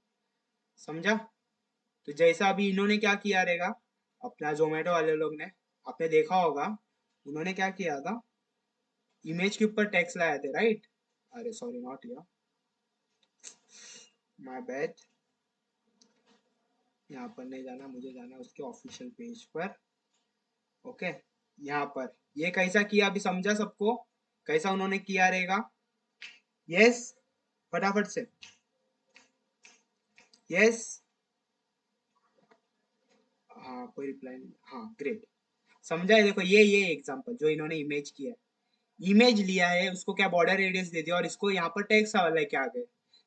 समझा। तो जैसा अभी इन्होंने क्या किया रहेगा, अपना जोमेटो वाले लोग ने, आपने देखा होगा उन्होंने क्या किया था, इमेज के ऊपर टेक्स्ट लाए थे, राइट। अरे sorry, not here, my bad. यहाँ पर नहीं जाना, मुझे जाना उसके ऑफिशियल पेज पर। ओके, यहाँ पर ये कैसा किया अभी समझा सबको, कैसा उन्होंने किया रहेगा। यस, फटाफट से। यस, हाँ कोई रिप्लाई नहीं, हाँ ग्रेट, समझा है। देखो ये एग्जांपल जो इन्होंने इमेज किया है, इमेज लिया है, उसको क्या बॉर्डर रेडियस दे दिया, और इसको यहाँ पर टेक्स्ट लेके आ गए।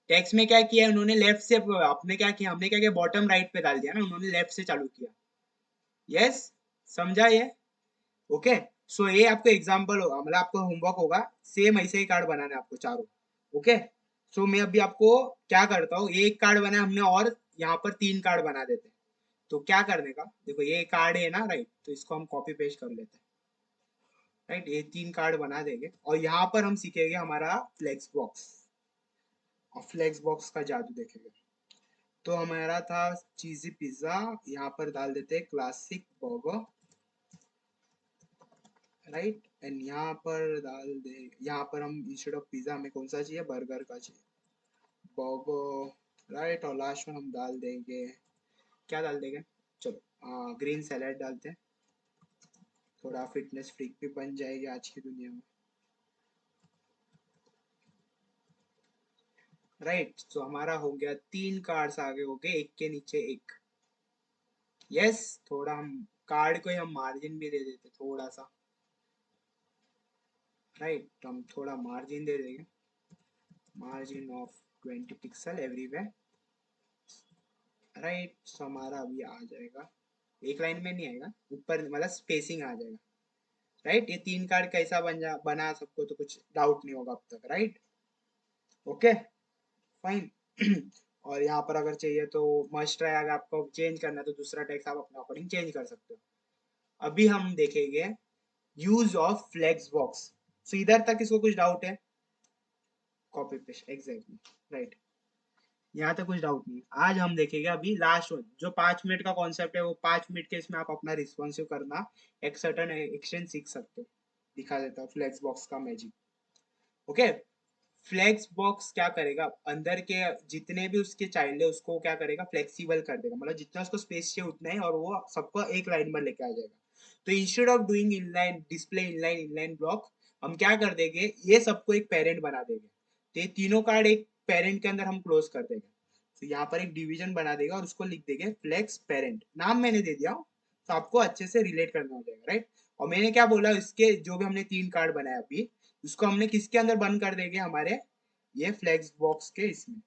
टेक्स्ट में क्या किया उन्होंने, लेफ्ट से, आपने क्या किया, हमने क्या किया, बॉटम राइट पे डाल दिया ना, उन्होंने लेफ्ट से चालू किया। यस, समझा ये। ओके, सो ये आपको एग्जांपल होगा, मतलब आपको होमवर्क होगा, सेम ऐसे ही कार्ड बनाना है आपको चारों। ओके, सो मैं अभी आपको क्या करता हूँ, एक कार्ड बनाया हमने और यहाँ पर 3 कार्ड बना देते हैं। तो क्या करने का, देखो ये कार्ड है ना, राइट, तो इसको हम कॉपी पेस्ट कर लेते हैं, राइट। ये 3 कार्ड बना देंगे, और यहाँ पर हम सीखेंगे हमारा फ्लेक्स बॉक्स, और फ्लेक्स बॉक्स का जादू देखेंगे। तो हमारा था चीजी पिज्जा, यहाँ पर डाल देते हैं क्लासिक बर्गर, राइट। एंड यहाँ पर डाल दे, यहाँ पर हम इंस्टेड ऑफ पिज्जा हमें कौन सा चाहिए, बर्गर का चाहिए, बर्गर, राइट। और लास्ट में हम डाल देंगे, क्या डाल देंगे, चलो ग्रीन सैलेड डालते हैं, थोड़ा फिटनेस फ्रीक भी बन जाएगी आज की दुनिया में, राइट। तो हमारा हो गया, 3 कार्ड्स आगे हो गए, एक के नीचे एक। यस, थोड़ा हम कार्ड को ही हम मार्जिन भी दे देते थोड़ा सा, राइट। तो हम थोड़ा मार्जिन दे देंगे, margin of 20 pixel everywhere, right. तो हमारा अभी आ जाएगा, एक लाइन में नहीं आएगा, ऊपर मतलब स्पेसिंग आ जाएगा, राइट। ये 3 कार्ड कैसा बना सबको तो कुछ डाउट नहीं होगा अब तक, राइट। Okay, fine. और यहाँ पर अगर चाहिए तो मस्ट ट्राई, अगर आपको चेंज करना है तो दूसरा टेक्स्ट आप अपने अकॉर्डिंग चेंज कर सकते हो। अभी हम देखेंगे यूज ऑफ फ्लेक्स बॉक्स। सो इधर तक इसको कुछ डाउट है, कॉपी पेस्ट एग्जैक्टली, राइट। यहाँ तक कुछ डाउट नहीं है। आज हम देखेंगे अभी लास्ट वन, जो 5 मिनट का कॉन्सेप्ट है, वो 5 मिनट के इसमें आप अपना रिस्पॉन्सिव करना एक सर्टन एक्सटेंट सीख सकते हो। दिखा देता हूँ फ्लेक्स बॉक्स का मैजिक। ओके, फ्लेक्स बॉक्स क्या करेगा, अंदर के जितने भी उसके चाइल्ड है उसको क्या करेगा, फ्लेक्सिबल कर देगा, मतलब जितना उसको स्पेस चाहिए उतना ही, और वो सबको एक लाइन में लेके आ जाएगा। तो instead of doing inline display, inline block, हम क्या कर देंगे, ये सबको एक पेरेंट बना देंगे। तो ये तीनों कार्ड एक पेरेंट के अंदर हम क्लोज कर देंगे। तो यहाँ पर एक डिवीजन बना देगा और उसको लिख देंगे फ्लेक्स पेरेंट, नाम मैंने दे दिया, तो आपको अच्छे से रिलेट करना हो जाएगा, राइट। और मैंने क्या बोला, इसके जो भी हमने 3 कार्ड बनाया अभी, उसको हमने किसके अंदर बंद कर देंगे, हमारे ये फ्लेक्स बॉक्स के इसमें।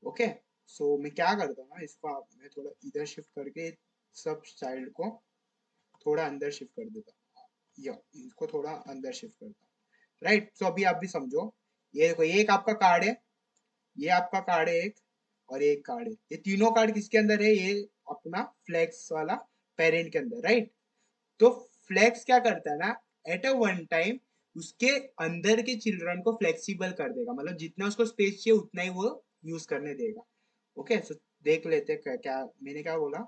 ओके, सो मैं क्या करता हूँ ना, इसको मैं थोड़ा इधर शिफ्ट करके सब चाइल्ड को थोड़ा अंदर शिफ्ट कर देता हूँ, या इसको थोड़ा अंदर शिफ्ट करता हूँ, राइट। सो अभी आप भी समझो, ये देखो, ये एक आपका कार्ड है, ये आपका कार्ड है एक, और ये एक कार्ड है, ये तीनों कार्ड किसके अंदर है, ये अपना फ्लेक्स वाला पेरेंट के अंदर, राइट। तो फ्लेक्स क्या करता है ना, एट अ वन टाइम उसके अंदर के चिल्ड्रन को फ्लेक्सिबल कर देगा, मतलब जितना उसको स्पेस चाहिए उतना ही वो यूज करने देगा। ओके, सो देख लेते हैं क्या मैंने क्या बोला।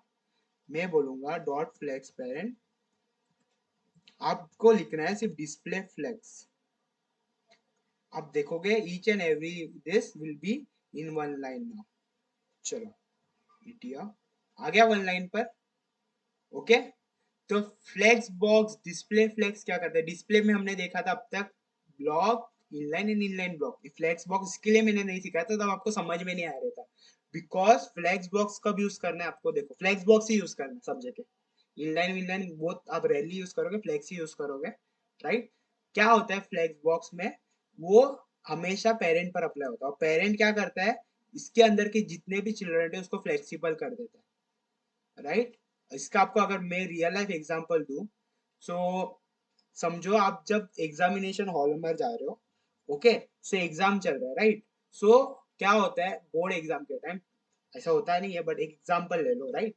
मैं बोलूंगा डॉट फ्लेक्स पेरेंट, आपको लिखना है सिर्फ डिस्प्ले फ्लेक्स। आप देखोगे each and every this will be in one line now. चलो, इटिया आ गया वन लाइन पर। ओके, तो फ्लेक्स बॉक्स डिस्प्ले फ्लेक्स क्या करता है, डिस्प्ले में हमने देखा था अब तक block, inline and inline block. Flex box इसके लिए मैंने नहीं सिखाया था, तब आपको समझ में नहीं आ रहा था, बिकॉज फ्लेक्स बॉक्स कब यूज करना है आपको, देखो फ्लेक्स बॉक्स ही यूज करना है सब जगह, इनलाइन इनलाइन वो आप रैली यूज करोगे, फ्लेक्स ही यूज करोगे, राइट। क्या होता है फ्लेक्स बॉक्स में, वो हमेशा पेरेंट पर अप्लाई होता है, और पेरेंट क्या करता है, इसके अंदर के जितने भी चिल्ड्रन है उसको फ्लेक्सिबल कर देता है, राइट। इसका आपको अगर मैं रियल लाइफ एग्जांपल दूं, सो समझो आप जब एग्जामिनेशन हॉल में जा रहे हो, ओके, सो एग्जाम चल रहा है, राइट। सो क्या होता है बोर्ड एग्जाम के टाइम, ऐसा होता नहीं है बट एक एग्जांपल ले लो, राइट।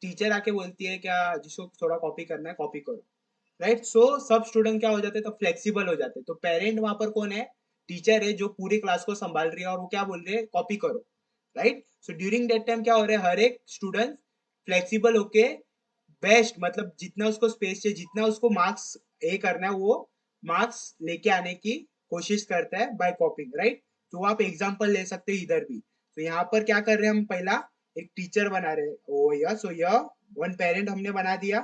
टीचर आके बोलती है क्या, जिसको थोड़ा कॉपी करना है कॉपी करो, राइट। सो सब स्टूडेंट क्या हो जाते हैं, तो फ्लेक्सिबल हो जाते हैं, तो पेरेंट वहां पर कौन है, टीचर है जो पूरी क्लास को संभाल रही है, और वो क्या बोल रही है, कॉपी करो, right. So during that time क्या हो रहा है, हर एक स्टूडेंट फ्लेक्सिबल होके बेस्ट, मतलब जितना उसको स्पेस चाहिए, जितना उसको मार्क्स ए करना है, वो मार्क्स लेके आने की कोशिश करता है बाय कॉपिंग, राइट। तो आप एग्जाम्पल ले सकते हैं इधर भी। तो यहाँ पर क्या कर रहे हैं हम, पहला एक टीचर बना रहे हैं, ओ यह, सो यह वन पेरेंट हमने बना दिया,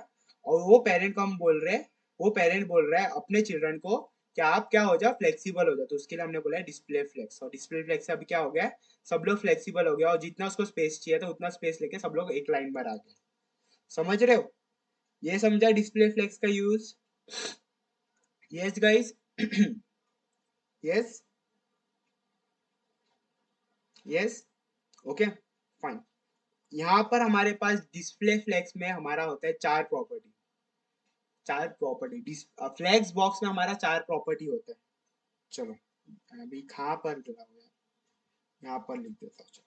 और वो पेरेंट को हम बोल रहे हैं, वो पेरेंट बोल रहा है अपने चिल्ड्रन को कि आप क्या हो जाओ, फ्लेक्सिबल हो जाओ, तो उसके लिए हमने बोला है डिस्प्ले फ्लेक्स, और डिस्प्ले फ्लेक्स से अभी क्या हो गया, सब लोग फ्लेक्सिबल हो गया, और जितना उसको स्पेस चाहिए था उतना स्पेस लेके सब लोग एक लाइन पर आ गए। समझ रहे हो, ये समझा डिस्प्ले फ्लेक्स का use. Yes guys, yes, yes, okay, fine. यहाँ पर हमारे पास डिस्प्ले फ्लेक्स में हमारा होता है 4 प्रॉपर्टी, 4 प्रॉपर्टी फ्लेक्स बॉक्स में हमारा 4 प्रॉपर्टी होता है। चलो, अभी कहाँ पर लगा हुआ है, यहाँ पर लिख देता हूँ,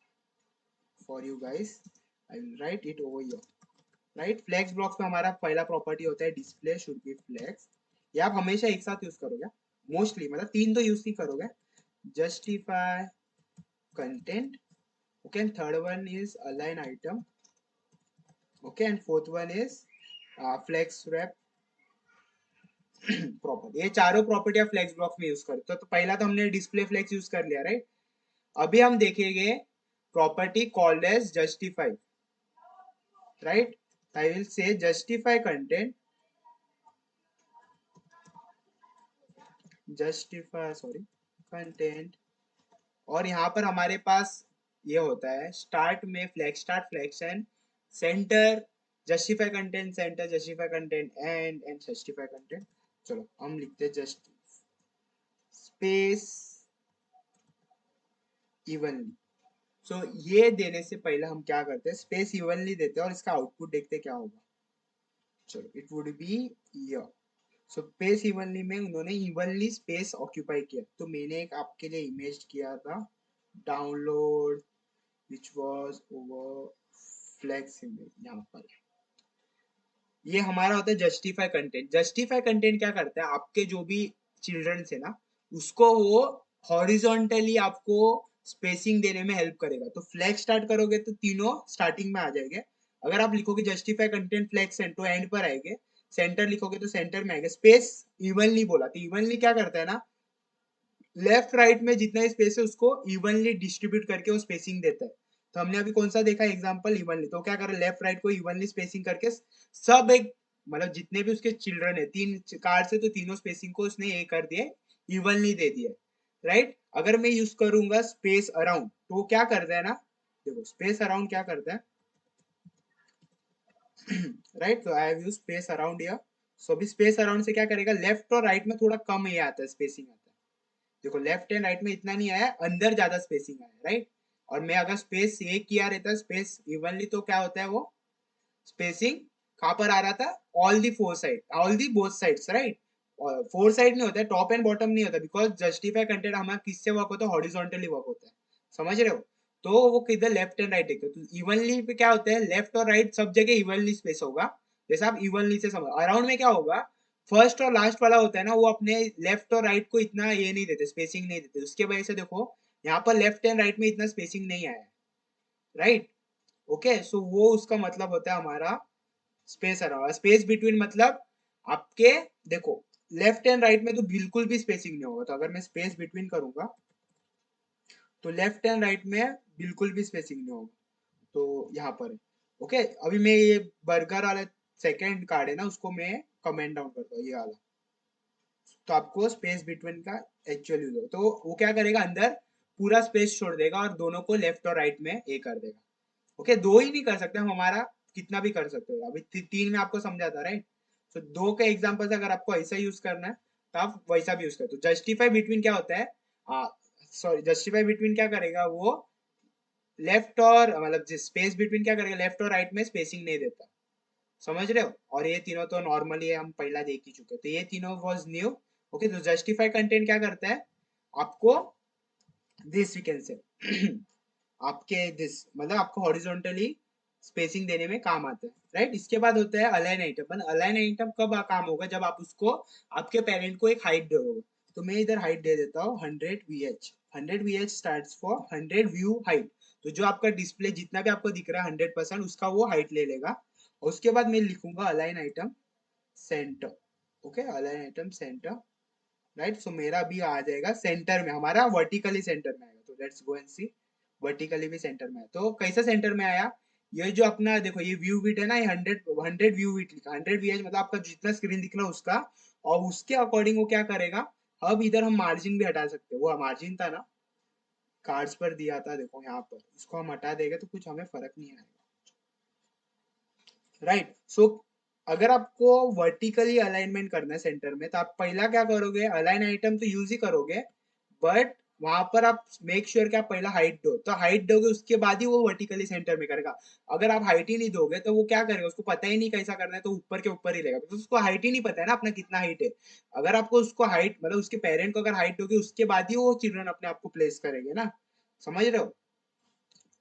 for you guys I will write it over here, right. Flex blocks में हमारा पहला प्रॉपर्टी होता है डिस्प्ले शुड बी फ्लेक्स, ये आप हमेशा एक साथ यूज करोगे, मोस्टली मतलब 3 तो यूज ही करोगे, justify content, okay, and third one is align item, okay, and fourth one is flex wrap, property, ये चारों प्रॉपर्टी आप फ्लेक्स ब्लॉक में यूज करते हो। तो पहला तो हमने डिस्प्ले फ्लेक्स यूज कर लिया, राइट। अभी हम देखेंगे property called as justify, right. I will say justify content, justify sorry content, और यहाँ पर हमारे पास ये होता है स्टार्ट में flex, start flex end centre, justify content centre, justify content end justify content. चलो हम लिखते हैं जस्ट स्पेस इवनली। सो ये देने से पहले हम क्या करते हैं, स्पेस इवनली देते हैं और इसका आउटपुट देखते हैं क्या होगा। चलो it would be yeah. So space evenly में उन्होंने इवनली स्पेस ऑक्यूपाई किया। तो मैंने एक आपके लिए इमेज किया था download which was over flex image, यहाँ पर ये हमारा होता है जस्टिफाई कंटेंट। जस्टिफाई कंटेंट क्या करता है, आपके जो भी चिल्ड्रन है ना, उसको वो हॉरिजॉन्टली आपको स्पेसिंग देने में हेल्प करेगा। तो फ्लेक्स स्टार्ट करोगे तो तीनों स्टार्टिंग में आ जाएंगे। अगर आप लिखोगे जस्टिफाई कंटेंट फ्लेक्स एंड तो एंड पर आएंगे, सेंटर लिखोगे तो सेंटर में आएंगे। स्पेस इवनली बोला तो इवनली क्या करता है ना, लेफ्ट राइट में जितना स्पेस है उसको इवनली डिस्ट्रीब्यूट करके वो स्पेसिंग देता है। तो हमने अभी कौन सा देखा एग्जांपल, इवनली। तो क्या करे, लेफ्ट राइट को इवनली स्पेसिंग करके सब एक, मतलब जितने भी उसके चिल्ड्रन है, तीन कार्ड से, तो तीनों स्पेसिंग को उसने ये कर दिया, इवनली दे दिया, राइट। अगर मैं यूज करूंगा स्पेस अराउंड तो वो क्या करता है ना, देखो स्पेस अराउंड क्या करता है, राइट। तो I have use space around here. So अभी स्पेस अराउंड से क्या करेगा, लेफ्ट और राइट में थोड़ा कम ये आता है, स्पेसिंग आता है। देखो लेफ्ट एंड राइट में इतना नहीं आया, अंदर ज्यादा स्पेसिंग आया, राइट। और मैं अगर स्पेस एक किया रहता स्पेस इवनली तो क्या होता है, वो स्पेसिंग कहां पर आ रहा था, all the four side, all the both sides, right. Four side नहीं होता है, टॉप एंड बॉटम नहीं होता, बिकॉज जस्टिफाई कंटेंट हमारा किससे वर्क होता है, हॉरिजॉन्टली वर्क होता है, समझ रहे हो। तो वो किधर लेफ्ट एंड राइट देखते हो, तो इवनली पे क्या होता है, लेफ्ट और राइट सब जगह इवनली स्पेस होगा। जैसे आप इवनली से समझ, अराउंड में क्या होगा, फर्स्ट और लास्ट वाला होता है ना, वो अपने लेफ्ट और राइट को इतना ये नहीं देते, स्पेसिंग नहीं देते, उसके वजह से देखो यहाँ पर लेफ्ट एंड राइट में इतना स्पेसिंग नहीं आया, राइट। ओके, सो वो उसका मतलब होता है हमारा स्पेस अराउंड। स्पेस बिटवीन मतलब आपके, देखो लेफ्ट एंड राइट में तो बिल्कुल भी स्पेसिंग नहीं होगा। तो अगर मैं स्पेस बिटवीन करूंगा तो लेफ्ट एंड राइट में बिल्कुल भी स्पेसिंग नहीं होगा। तो यहाँ पर ओके, अभी मैं ये बर्गर वाला सेकेंड कार्ड है ना, उसको मैं कमेंट डाउन करता हूँ, ये वाला। तो आपको स्पेस बिटवीन का एक्चुअल यूज हो, तो वो क्या करेगा, अंदर पूरा स्पेस छोड़ देगा और दोनों को लेफ्ट और राइट में ए कर देगा। ओके, दो ही नहीं कर सकते हम, हमारा कितना भी कर सकते हो। अभी तीन में आपको समझा था, राइट। तो दो के एग्जांपल से अगर आपको ऐसा यूज करना है तो आप वैसा भी यूज करते हो। जस्टिफाई बिटवीन क्या होता है, सॉरी जस्टिफाई बिटवीन क्या करेगा वो, लेफ्ट और मतलब स्पेस बिटवीन क्या करेगा, लेफ्ट और राइट में स्पेसिंग नहीं देता, समझ रहे हो। और ये तीनों तो नॉर्मली हम पहला देख ही चुके, तो ये तीनों वाज न्यू। ओके, तो जस्टिफाई कंटेंट क्या करता है, आपको दिस वी कैन से आपके दिस मतलब आपको हॉरिजॉन्टली स्पेसिंग देने में काम आता है, राइट। इसके बाद होता है अलाइन आइटम। अलाइन आइटम कब काम होगा, जब आप उसको आपके पेरेंट को एक हाइट दोगे। तो मैं इधर हाइट दे देता हूँ 100 VH। 100 VH start for 100 view height. तो जो आपका डिस्प्ले जितना भी आपको दिख रहा है 100% उसका वो हाइट ले लेगा। और उसके बाद मैं लिखूंगा align item centre. Okay, align item centre, right. So मेरा भी आ जाएगा सेंटर में, हमारा वर्टिकली सेंटर में आएगा। तो let's go and see, vertically भी सेंटर में है। तो कैसा सेंटर में आया, ये जो अपना देखो ये व्यू विट है ना, ये 100 व्यू विट लिखा, 100 VH मतलब आपका जितना स्क्रीन दिख रहा है उसका। और उसके अकॉर्डिंग वो क्या करेगा, अब इधर हम मार्जिन भी हटा सकते हैं। वो मार्जिन था ना, कार्ड्स पर दिया था, देखो यहाँ पर, इसको हम हटा देंगे तो कुछ हमें फर्क नहीं आएगा, राइट। सो अगर आपको वर्टिकली अलाइनमेंट करना है सेंटर में, तो आप पहला क्या करोगे, अलाइन आइटम तो यूज ही करोगे, बट वहां पर आप मेक श्योर कि आप पहला हाइट दो। तो हाइट दोगे उसके बाद ही वो वर्टिकली सेंटर में करेगा। अगर आप हाइट ही नहीं दोगे तो वो क्या करेगा, उसको पता ही नहीं कैसा करना है, तो ऊपर के ऊपर ही रहेगा, तो उसको हाइट ही नहीं पता है ना अपना कितना हाइट है। अगर आपको उसको हाइट मतलब उसके पेरेंट को अगर हाइट दोगे उसके बाद ही वो चिल्ड्रन अपने आप को प्लेस करेंगे ना, समझ रहे हो।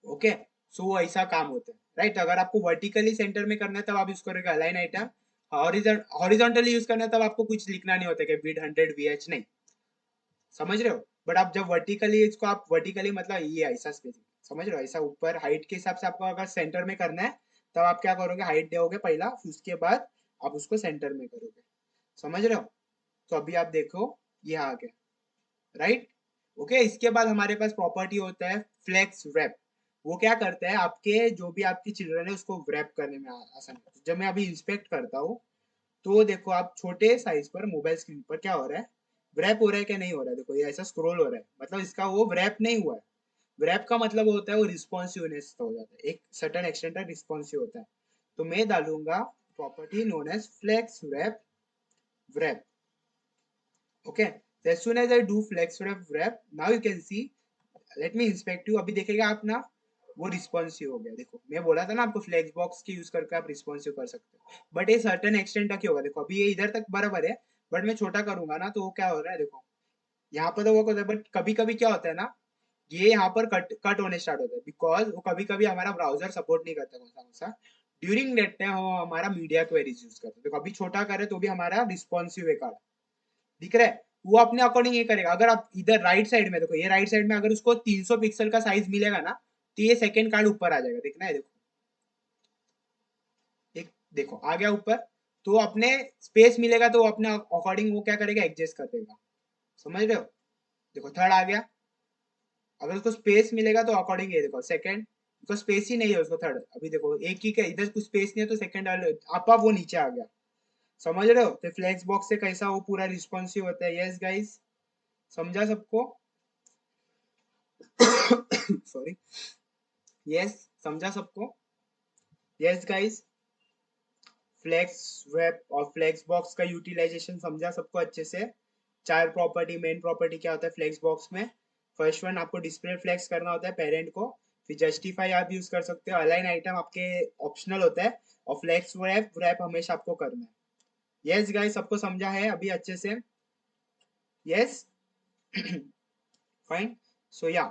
ओके, सो वो ऐसा काम होता है, राइट। अगर आपको वर्टिकली सेंटर में करना है तब आप यूज करोगे अलाइन आइटम। हॉरिजॉन्टली यूज करना है तब आपको कुछ लिखना नहीं होता कि विद 100 VH नहीं, समझ रहे हो। बट आप जब वर्टिकली इसको, आप वर्टिकली मतलब ये ऐसा स्पेस, समझ रहे हो, ऐसा ऊपर हाइट के हिसाब से आपको अगर सेंटर में करना है तब आप क्या करोगे, हाइट दोगे पहला, फिर उसके बाद आप उसको सेंटर में करोगे, समझ रहे हो। तो अभी आप देखो ये आ गया, राइट। ओके, इसके बाद हमारे पास प्रॉपर्टी होता है फ्लेक्स रैप। वो क्या करता है, आपके जो भी आपकी चिल्ड्रन है उसको रैप करने में आसान होता है। जब मैं अभी इंस्पेक्ट करता हूँ तो देखो आप छोटे साइज पर मोबाइल स्क्रीन पर क्या हो रहा है, व्रैप हो रहा है क्या नहीं हो रहा है, देखो ये ऐसा स्क्रॉल हो रहा है, मतलब इसका वो व्रैप नहीं हुआ है। व्रैप का मतलब होता है वो रिस्पॉन्सिवनेस हो जाता है, एक सर्टेन एक्सटेंट तक रिस्पॉन्सिव होता है। तो मैं डालूंगा property known as flex wrap wrap. Okay, so as soon as I do flex wrap, now you can see, let me inspect you, अभी देखेगा आप ना, वो रिस्पॉन्सिव हो गया। देखो मैं बोला था ना आपको फ्लेक्स बॉक्स के यूज करके आप रिस्पॉन्सिव कर सकते हो, बट ये सर्टेन एक्सटेंट तक ही होगा। देखो अभी ये इधर तक बराबर है, बट मैं छोटा करूंगा ना तो वो क्या हो रहा है, देखो यहाँ पर तो वो होता है, बट कभी कभी क्या होता है ना, ये यहाँ पर कट कट होने स्टार्ट होता है, बिकॉज वो कभी कभी हमारा ब्राउजर सपोर्ट नहीं करता कौन सा ड्यूरिंग दैट टाइम हम हमारा मीडिया क्वेरीज यूज करते हैं। देखो अभी छोटा करे तो भी हमारा रिस्पॉन्सिव है कार्ड, दिख रहा है। वो अपने अकॉर्डिंग ये करेगा। अगर आप इधर राइट साइड में देखो, ये राइट साइड में अगर उसको 300 पिक्सल का साइज मिलेगा ना, तो ये सेकंड कार्ड ऊपर आ जाएगा, देखना है। देखो एक देखो आ गया ऊपर, तो अपने स्पेस मिलेगा तो वो अपने अकॉर्डिंग वो क्या करेगा, एडजस्ट कर देगा। समझ रहे हो, देखो थर्ड आ गया, अगर उसको स्पेस मिलेगा तो अकॉर्डिंग ये देखो सेकंड, उसको स्पेस ही नहीं है उसको थर्ड, अभी देखो एक ही का इधर कुछ स्पेस नहीं है तो सेकंड आप वो नीचे आ गया। समझ रहे हो, तो फ्लेक्स बॉक्स से कैसा वो पूरा रिस्पॉन्सिव होता है। यस गाइस, समझा सबको? सॉरी, यस, समझा सबको? यस गाइस, फ्लेक्स वेब और फ्लेक्स बॉक्स का यूटिलाइजेशन समझा सबको अच्छे से? चार प्रॉपर्टी, मेन प्रॉपर्टी क्या होता है फ्लेक्स बॉक्स में? फर्स्ट वन, आपको डिस्प्ले फ्लेक्स करना होता है पेरेंट को। फिर जस्टिफाई आप यूज कर सकते हो, अलाइन आइटम आपके ऑप्शनल होता है, और फ्लेक्स रैप रैप हमेशा आपको करना है। यस गाइस, सबको समझा है अभी अच्छे से? Yes, fine. So yeah,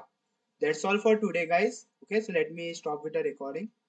that's all for today guys. Okay, so let me stop with the recording.